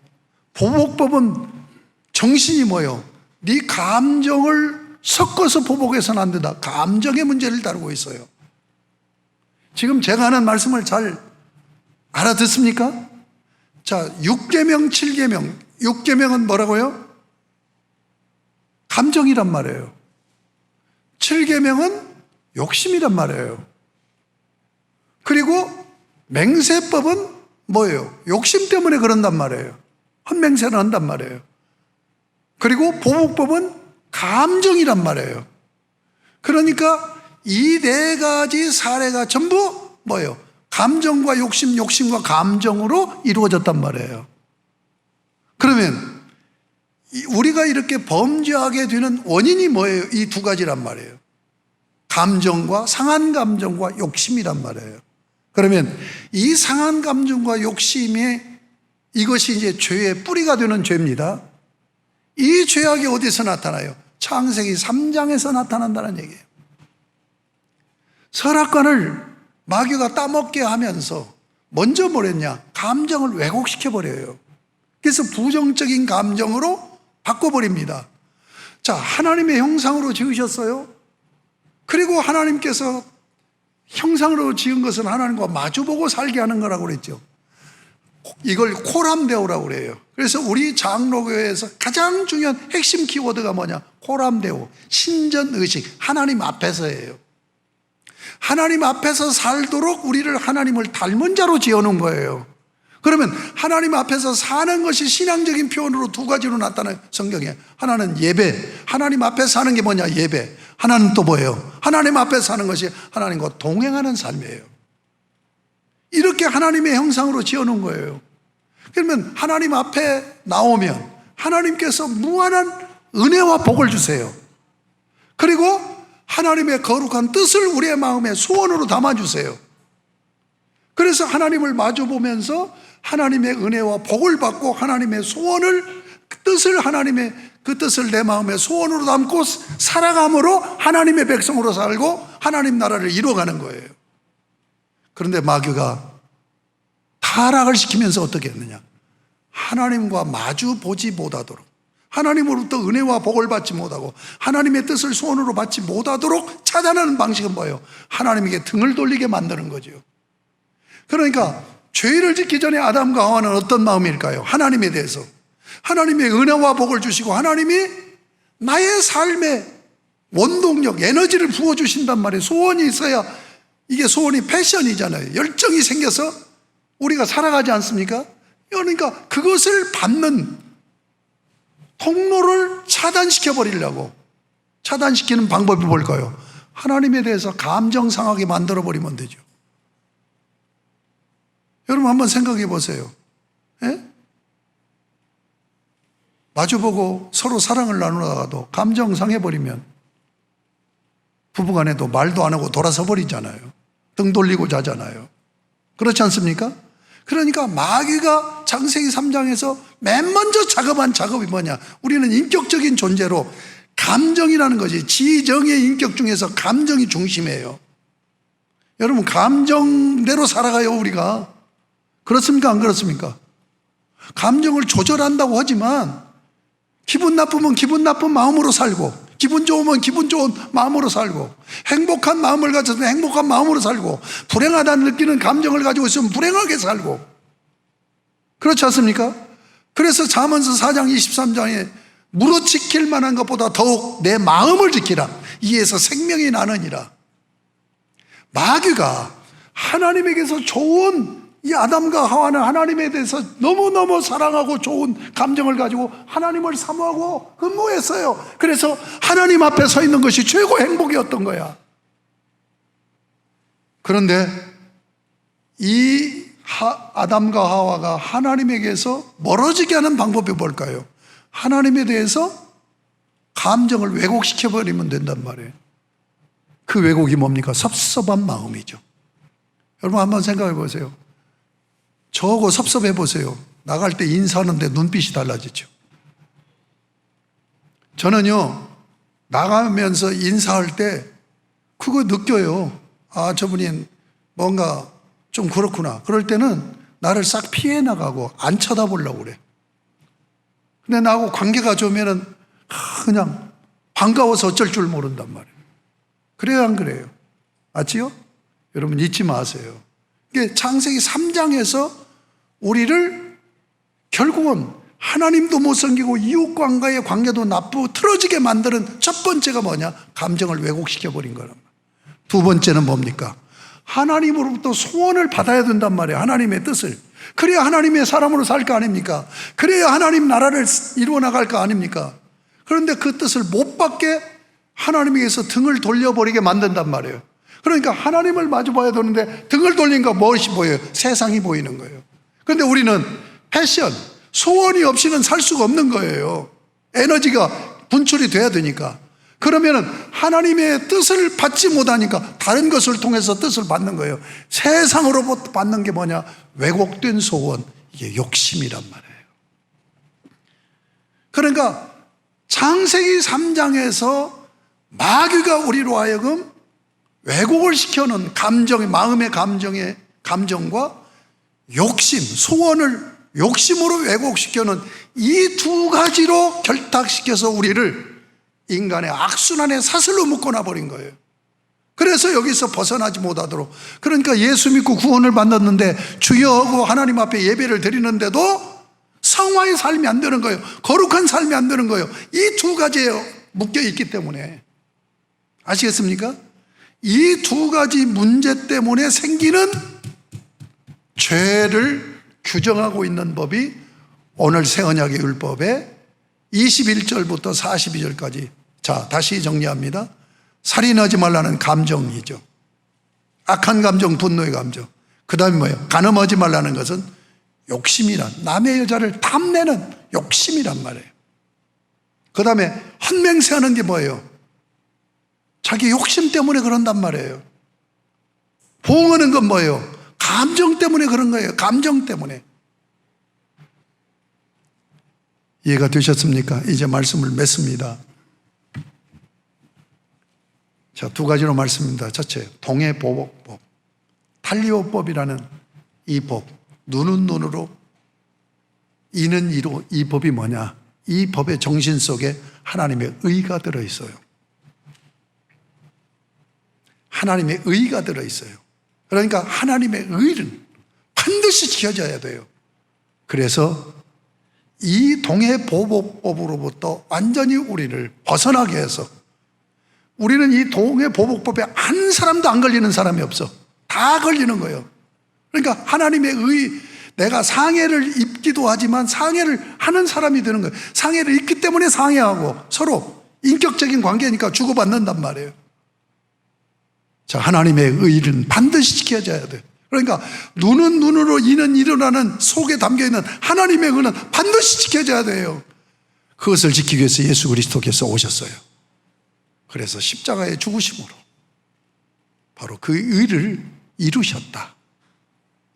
[SPEAKER 3] 보복법은 정신이 뭐예요? 네 감정을 섞어서 보복해서는 안 된다. 감정의 문제를 다루고 있어요. 지금 제가 하는 말씀을 잘 알아듣습니까? 자, 6계명, 7계명. 6계명은 뭐라고요? 감정이란 말이에요. 7계명은 욕심이란 말이에요. 그리고 맹세법은 뭐예요? 욕심 때문에 그런단 말이에요. 헌맹세를 한단 말이에요. 그리고 보복법은 감정이란 말이에요. 그러니까 이 네 가지 사례가 전부 뭐예요? 감정과 욕심, 욕심과 감정으로 이루어졌단 말이에요. 그러면 우리가 이렇게 범죄하게 되는 원인이 뭐예요? 이 두 가지란 말이에요. 감정과 상한 감정과 욕심이란 말이에요. 그러면 이 상한 감정과 욕심이 이것이 이제 죄의 뿌리가 되는 죄입니다. 이 죄악이 어디서 나타나요? 창세기 3장에서 나타난다는 얘기예요. 선악과를 마귀가 따먹게 하면서 먼저 뭐랬냐? 감정을 왜곡시켜버려요. 그래서 부정적인 감정으로 바꿔버립니다. 자, 하나님의 형상으로 지으셨어요. 그리고 하나님께서 형상으로 지은 것은 하나님과 마주보고 살게 하는 거라고 그랬죠. 이걸 코람데오라고 그래요. 그래서 우리 장로교회에서 가장 중요한 핵심 키워드가 뭐냐? 코람데오, 신전의식, 하나님 앞에서예요. 하나님 앞에서 살도록 우리를 하나님을 닮은 자로 지어놓은 거예요. 그러면 하나님 앞에서 사는 것이 신앙적인 표현으로 두 가지로 나타나요. 성경에 하나는 예배, 하나님 앞에 사는 게 뭐냐? 예배. 하나는 또 뭐예요? 하나님 앞에 사는 것이 하나님과 동행하는 삶이에요. 이렇게 하나님의 형상으로 지어놓은 거예요. 그러면 하나님 앞에 나오면 하나님께서 무한한 은혜와 복을 주세요. 그리고 하나님의 거룩한 뜻을 우리의 마음에 소원으로 담아주세요. 그래서 하나님을 마주보면서 하나님의 은혜와 복을 받고 하나님의 소원을, 하나님의 그 뜻을 내 마음에 소원으로 담고 살아감으로 하나님의 백성으로 살고 하나님 나라를 이루어가는 거예요. 그런데 마귀가 타락을 시키면서 어떻게 했느냐? 하나님과 마주 보지 못하도록, 하나님으로부터 은혜와 복을 받지 못하고 하나님의 뜻을 소원으로 받지 못하도록 차단하는 방식은 뭐예요? 하나님에게 등을 돌리게 만드는 거죠. 그러니까 죄를 짓기 전에 아담과 하와는 어떤 마음일까요? 하나님에 대해서 하나님의 은혜와 복을 주시고 하나님이 나의 삶의 원동력, 에너지를 부어주신단 말이에요. 소원이 있어야, 이게 소원이 패션이잖아요. 열정이 생겨서 우리가 살아가지 않습니까? 그러니까 그것을 받는 통로를 차단시켜 버리려고, 차단시키는 방법이 뭘까요? 하나님에 대해서 감정 상하게 만들어 버리면 되죠. 여러분 한번 생각해 보세요. 예? 마주보고 서로 사랑을 나누다가도 감정 상해버리면 부부간에도 말도 안 하고 돌아서 버리잖아요. 등 돌리고 자잖아요. 그렇지 않습니까? 그러니까 마귀가 창세기 3장에서 맨 먼저 작업한 작업이 뭐냐? 우리는 인격적인 존재로 감정이라는 것이 지정의 인격 중에서 감정이 중심이에요. 여러분 감정대로 살아가요 우리가. 그렇습니까? 안 그렇습니까? 감정을 조절한다고 하지만 기분 나쁘면 기분 나쁜 마음으로 살고, 기분 좋으면 기분 좋은 마음으로 살고, 행복한 마음을 가졌으면 행복한 마음으로 살고, 불행하다는 느끼는 감정을 가지고 있으면 불행하게 살고, 그렇지 않습니까? 그래서 잠언서 4장 23장에 무릇 지킬 만한 것보다 더욱 내 마음을 지키라. 이에서 생명이 나느니라. 마귀가 하나님에게서 좋은 이 아담과 하와는 하나님에 대해서 너무너무 사랑하고 좋은 감정을 가지고 하나님을 사모하고 근무했어요. 그래서 하나님 앞에 서 있는 것이 최고 행복이었던 거야. 그런데 이 아담과 하와가 하나님에게서 멀어지게 하는 방법이 뭘까요? 하나님에 대해서 감정을 왜곡시켜버리면 된단 말이에요. 그 왜곡이 뭡니까? 섭섭한 마음이죠. 여러분 한번 생각해 보세요. 저하고 섭섭해 보세요. 나갈 때 인사하는데 눈빛이 달라지죠. 저는요, 나가면서 인사할 때 그거 느껴요. 아, 저분이 뭔가 좀 그렇구나. 그럴 때는 나를 싹 피해 나가고 안 쳐다보려고 그래. 근데 나하고 관계가 좋으면은 그냥 반가워서 어쩔 줄 모른단 말이에요. 그래요, 안 그래요? 맞지요? 여러분 잊지 마세요. 이게 창세기 3장에서 우리를 결국은 하나님도 못 섬기고 이웃과의 관계도 나쁘고 틀어지게 만드는 첫 번째가 뭐냐? 감정을 왜곡시켜버린 거란 말이에요. 두 번째는 뭡니까? 하나님으로부터 소원을 받아야 된단 말이에요. 하나님의 뜻을. 그래야 하나님의 사람으로 살 거 아닙니까? 그래야 하나님 나라를 이루어 나갈 거 아닙니까? 그런데 그 뜻을 못 받게 하나님에게서 등을 돌려버리게 만든단 말이에요. 그러니까 하나님을 마주 봐야 되는데 등을 돌리니까 무엇이 보여요? 세상이 보이는 거예요. 그런데 우리는 패션, 소원이 없이는 살 수가 없는 거예요. 에너지가 분출이 돼야 되니까. 그러면은 하나님의 뜻을 받지 못하니까 다른 것을 통해서 뜻을 받는 거예요. 세상으로부터 받는 게 뭐냐? 왜곡된 소원, 이게 욕심이란 말이에요. 그러니까 창세기 3장에서 마귀가 우리로 하여금 왜곡을 시켜놓은 감정의, 마음의 감정과 욕심, 소원을 욕심으로 왜곡시켜놓은 이 두 가지로 결탁시켜서 우리를 인간의 악순환의 사슬로 묶어놔 버린 거예요. 그래서 여기서 벗어나지 못하도록. 그러니까 예수 믿고 구원을 받았는데 주여 하고 하나님 앞에 예배를 드리는데도 성화의 삶이 안 되는 거예요. 거룩한 삶이 안 되는 거예요. 이 두 가지에 묶여 있기 때문에. 아시겠습니까? 이 두 가지 문제 때문에 생기는 죄를 규정하고 있는 법이 오늘 새 언약의 율법의 21절부터 42절까지. 자, 다시 정리합니다. 살인하지 말라는 감정이죠. 악한 감정, 분노의 감정. 그 다음에 뭐예요? 간음하지 말라는 것은 욕심이란, 남의 여자를 탐내는 욕심이란 말이에요. 그 다음에 헛맹세하는 게 뭐예요? 자기 욕심 때문에 그런단 말이에요. 보응하는 건 뭐예요? 감정 때문에 그런 거예요. 감정 때문에. 이해가 되셨습니까? 이제 말씀을 맺습니다. 자, 두 가지로 말씀입니다. 첫째, 동해보복법, 탈리오법이라는 이 법. 눈은 눈으로, 이는 이로. 이 법이 뭐냐? 이 법의 정신 속에 하나님의 의가 들어있어요. 하나님의 의가 들어있어요. 그러니까 하나님의 의는 반드시 지켜져야 돼요. 그래서 이 동해보복법으로부터 완전히 우리를 벗어나게 해서, 우리는 이 동해보복법에 한 사람도 안 걸리는 사람이 없어. 다 걸리는 거예요. 그러니까 하나님의 의, 내가 상해를 입기도 하지만 상해를 하는 사람이 되는 거예요. 상해를 입기 때문에 상해하고 서로 인격적인 관계니까 주고받는단 말이에요. 자, 하나님의 의는 반드시 지켜져야 돼요. 그러니까 눈은 눈으로, 이는 이로라는 속에 담겨있는 하나님의 의는 반드시 지켜져야 돼요. 그것을 지키기 위해서 예수 그리스도께서 오셨어요. 그래서 십자가의 죽으심으로 바로 그 의를 이루셨다.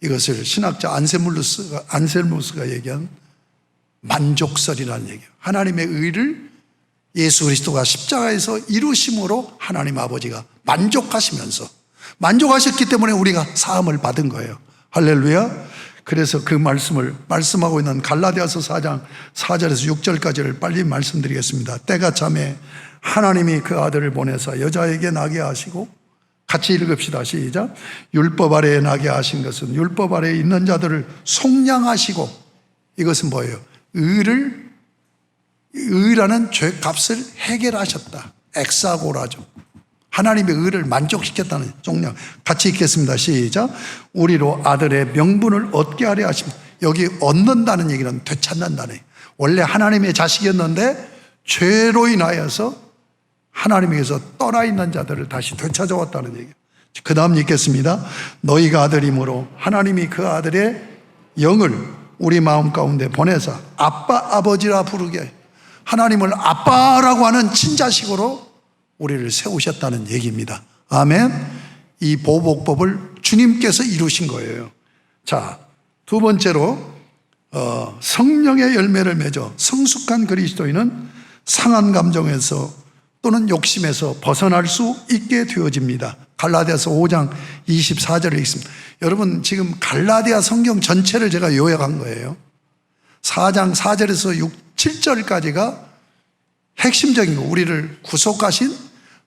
[SPEAKER 3] 이것을 신학자 안셀무스가 얘기한 만족설이라는 얘기예요. 하나님의 의를 예수 그리스도가 십자가에서 이루심으로 하나님 아버지가 만족하시면서, 만족하셨기 때문에 우리가 사함을 받은 거예요. 할렐루야. 그래서 그 말씀을 말씀하고 있는 갈라디아서 4장 4절에서 6절까지를 빨리 말씀드리겠습니다. 때가 참에 하나님이 그 아들을 보내사 여자에게 나게 하시고, 같이 읽읍시다. 시작. 율법 아래에 나게 하신 것은 율법 아래에 있는 자들을 속량하시고, 이것은 뭐예요? 의라는 죄값을 해결하셨다. 엑사고라죠. 하나님의 의를 만족시켰다는 종량. 같이 읽겠습니다. 시작. 우리로 아들의 명분을 얻게 하려 하십니다. 여기 얻는다는 얘기는 되찾는다는 얘기. 원래 하나님의 자식이었는데 죄로 인하여서 하나님에게서 떠나 있는 자들을 다시 되찾아왔다는 얘기예요. 그 다음 읽겠습니다. 너희가 아들이므로 하나님이 그 아들의 영을 우리 마음 가운데 보내서 아빠 아버지라 부르게, 하나님을 아빠라고 하는 친자식으로 우리를 세우셨다는 얘기입니다. 아멘. 이 보복법을 주님께서 이루신 거예요. 자, 두 번째로 성령의 열매를 맺어 성숙한 그리스도인은 상한 감정에서 또는 욕심에서 벗어날 수 있게 되어집니다. 갈라디아서 5장 24절을 읽습니다. 여러분, 지금 갈라디아 성경 전체를 제가 요약한 거예요. 4장 4절에서 6, 7절까지가 핵심적인 거, 우리를 구속하신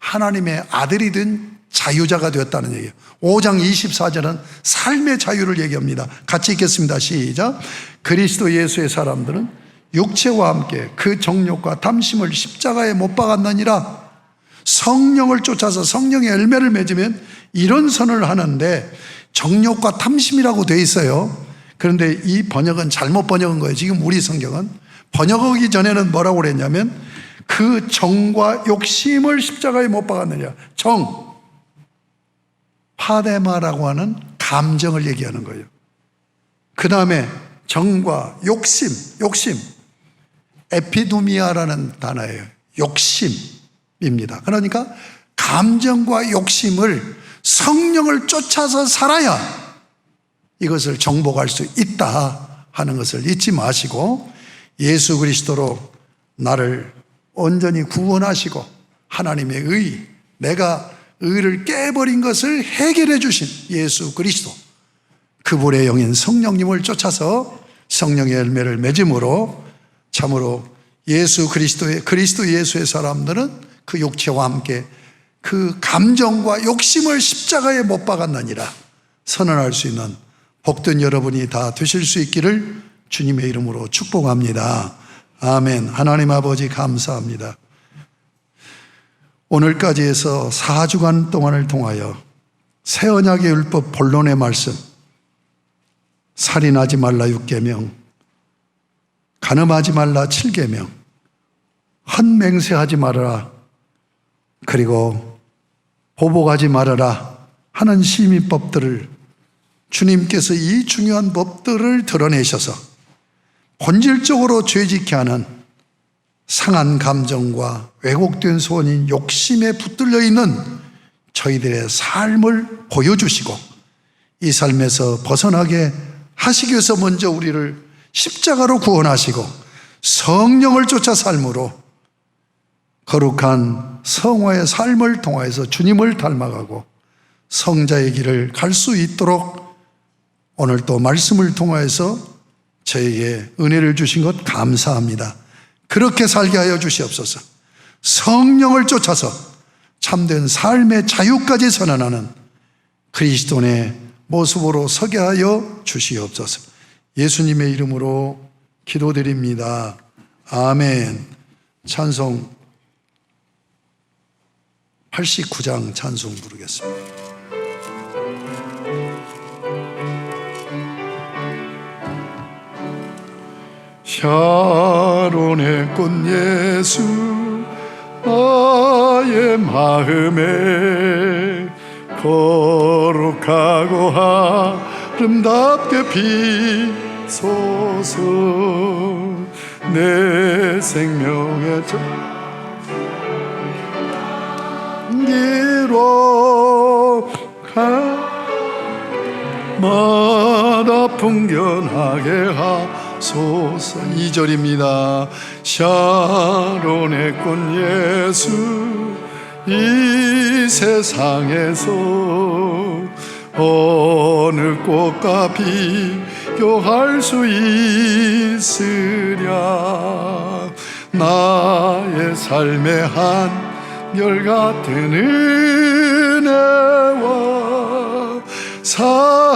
[SPEAKER 3] 하나님의 아들이 된 자유자가 되었다는 얘기예요. 5장 24절은 삶의 자유를 얘기합니다. 같이 읽겠습니다. 시작. 그리스도 예수의 사람들은 육체와 함께 그 정욕과 탐심을 십자가에 못 박았느니라. 성령을 쫓아서 성령의 열매를 맺으면 이런 선을 하는데, 정욕과 탐심이라고 돼 있어요. 그런데 이 번역은 잘못 번역한 거예요. 지금 우리 성경은 번역하기 전에는 뭐라고 그랬냐면 그 정과 욕심을 십자가에 못 박았느냐. 정, 파데마라고 하는 감정을 얘기하는 거예요. 그 다음에 정과 욕심, 에피두미아라는 단어예요. 욕심입니다. 그러니까 감정과 욕심을 성령을 쫓아서 살아야 이것을 정복할 수 있다 하는 것을 잊지 마시고, 예수 그리스도로 나를 온전히 구원하시고 하나님의 의, 내가 의를 깨버린 것을 해결해 주신 예수 그리스도, 그분의 영인 성령님을 쫓아서 성령의 열매를 맺음으로 참으로 그리스도 예수의 사람들은 그 육체와 함께 그 감정과 욕심을 십자가에 못 박았느니라 선언할 수 있는 복된 여러분이 다 되실 수 있기를 주님의 이름으로 축복합니다. 아멘. 하나님 아버지 감사합니다. 오늘까지 해서 4주간 동안을 통하여 새 언약의 율법 본론의 말씀, 살인하지 말라 6계명, 간음하지 말라 7계명, 헛맹세하지 말아라, 그리고 보복하지 말아라 하는 시민법들을 주님께서 이 중요한 법들을 드러내셔서 본질적으로 죄짓게 하는 상한 감정과 왜곡된 소원인 욕심에 붙들려 있는 저희들의 삶을 보여주시고 이 삶에서 벗어나게 하시기 위해서 먼저 우리를 십자가로 구원하시고 성령을 쫓아 삶으로 거룩한 성화의 삶을 통하여서 주님을 닮아가고 성자의 길을 갈 수 있도록 오늘 또 말씀을 통하여서 저에게 은혜를 주신 것 감사합니다. 그렇게 살게 하여 주시옵소서. 성령을 쫓아서 참된 삶의 자유까지 선언하는 그리스도인의 모습으로 서게 하여 주시옵소서. 예수님의 이름으로 기도드립니다. 아멘. 찬송 89장 찬송 부르겠습니다. 샤론의 꽃 예수 나의 마음에 거룩하고 아름답게 비소서. 내 생명의 전기로 마다 풍겨나게 하소서. 2절입니다. 샤론의 꽃 예수 이 세상에서 어느 꽃과 비교할 수 있으랴. 나의 삶의 한결 같은 은혜와 사랑으로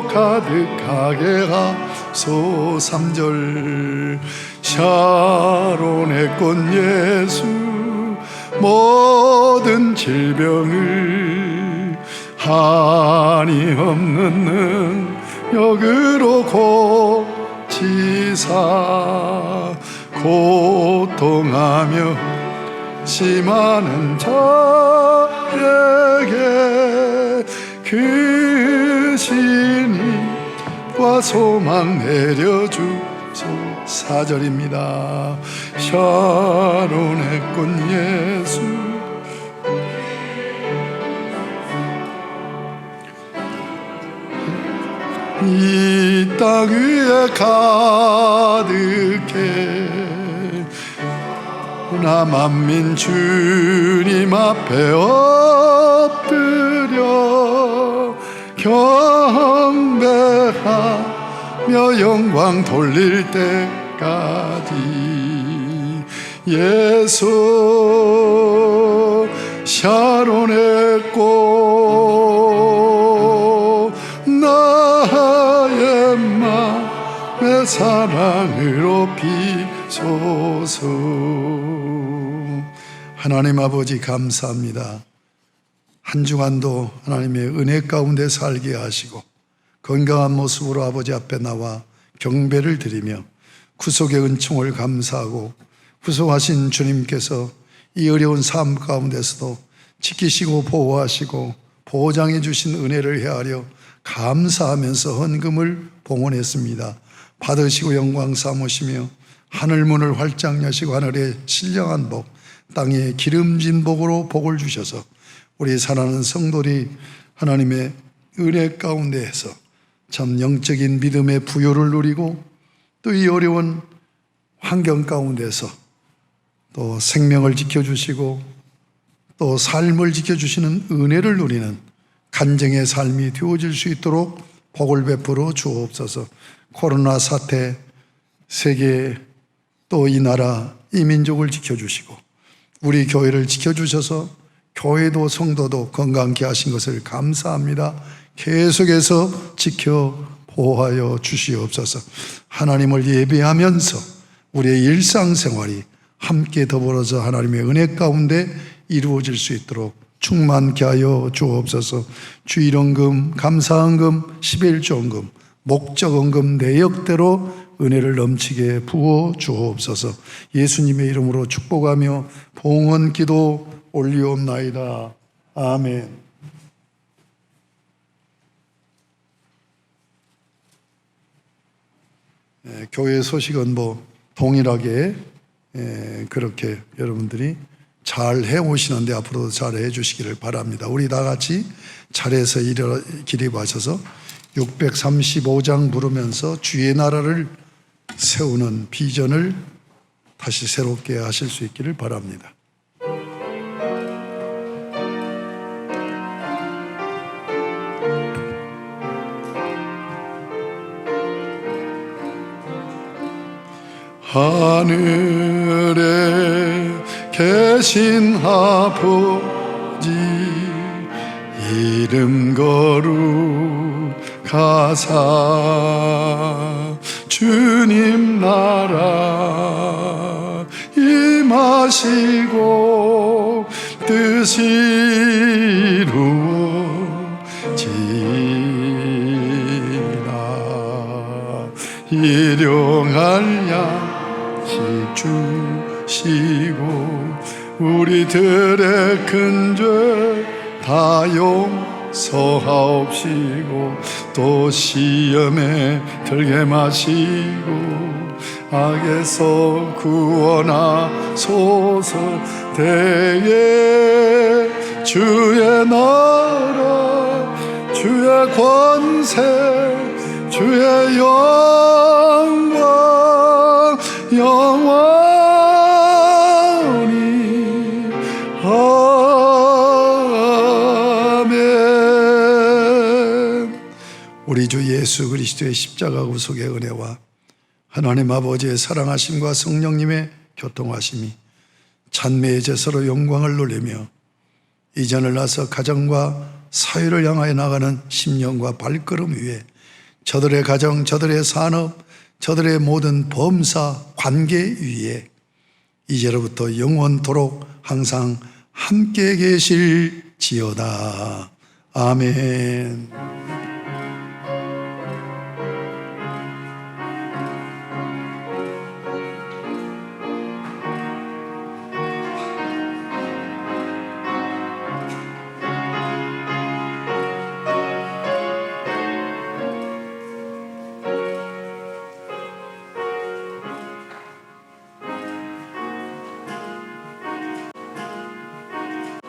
[SPEAKER 3] 가득하게 하소. 3절 샤론의 꽃 예수 모든 질병을 한이 없는 능력으로 고치사 고통하며 심하는 자에게 그 신의와 소망 내려주소. 4절입니다. 샤론의 꽃 예수 이 땅 위에 가득해 나 만민 주님 앞에 엎드려 경배하며 영광 돌릴 때까지 예수 샤론의 꽃 나의 맘의 사랑으로 비소서. 하나님 아버지 감사합니다. 한 주간도 하나님의 은혜 가운데 살게 하시고 건강한 모습으로 아버지 앞에 나와 경배를 드리며 구속의 은총을 감사하고 구속하신 주님께서 이 어려운 삶 가운데서도 지키시고 보호하시고 보장해 주신 은혜를 헤아려 감사하면서 헌금을 봉헌했습니다. 받으시고 영광 삼으시며 하늘문을 활짝 여시고 하늘에 신령한 복, 땅에 기름진 복으로 복을 주셔서 우리 사랑하는 성도들이 하나님의 은혜 가운데에서 참 영적인 믿음의 부요를 누리고 또 이 어려운 환경 가운데서 또 생명을 지켜주시고 또 삶을 지켜주시는 은혜를 누리는 간증의 삶이 되어질 수 있도록 복을 베풀어 주옵소서. 코로나 사태, 세계 또 이 나라, 이 민족을 지켜주시고 우리 교회를 지켜주셔서 교회도 성도도 건강케 하신 것을 감사합니다. 계속해서 지켜 보호하여 주시옵소서. 하나님을 예배하면서 우리의 일상생활이 함께 더불어서 하나님의 은혜 가운데 이루어질 수 있도록 충만케 하여 주옵소서. 주일헌금, 감사헌금, 11조헌금, 목적헌금 내역대로 은혜를 넘치게 부어 주옵소서. 예수님의 이름으로 축복하며 봉헌 기도 올리옵나이다. 아멘. 교회 소식은 동일하게 그렇게 여러분들이 잘 해오시는데 앞으로도 잘 해주시기를 바랍니다. 우리 다 같이 잘해서 기립하셔서 635장 부르면서 주의 나라를 세우는 비전을 다시 새롭게 하실 수 있기를 바랍니다. 하늘에 계신 아버지 이름 거룩하사 주님 나라 임하시고 뜻이 이루어지라. 일용할 양식 주시고 우리들의 큰 죄 다 용서하옵시고 또 시험에 들게 마시고 악에서 구원하소서. 대개 주의 나라 주의 권세 주의 영광 영원히 아멘. 우리 주 예수 그리스도의 십자가 구속의 은혜와 하나님 아버지의 사랑하심과 성령님의 교통하심이 찬미의 제사로 영광을 돌리며 이전을 나서 가정과 사회를 향하여 나가는 심령과 발걸음 위에 저들의 가정, 저들의 산업, 저들의 모든 범사 관계 위에 이제로부터 영원토록 항상 함께 계실지어다. 아멘.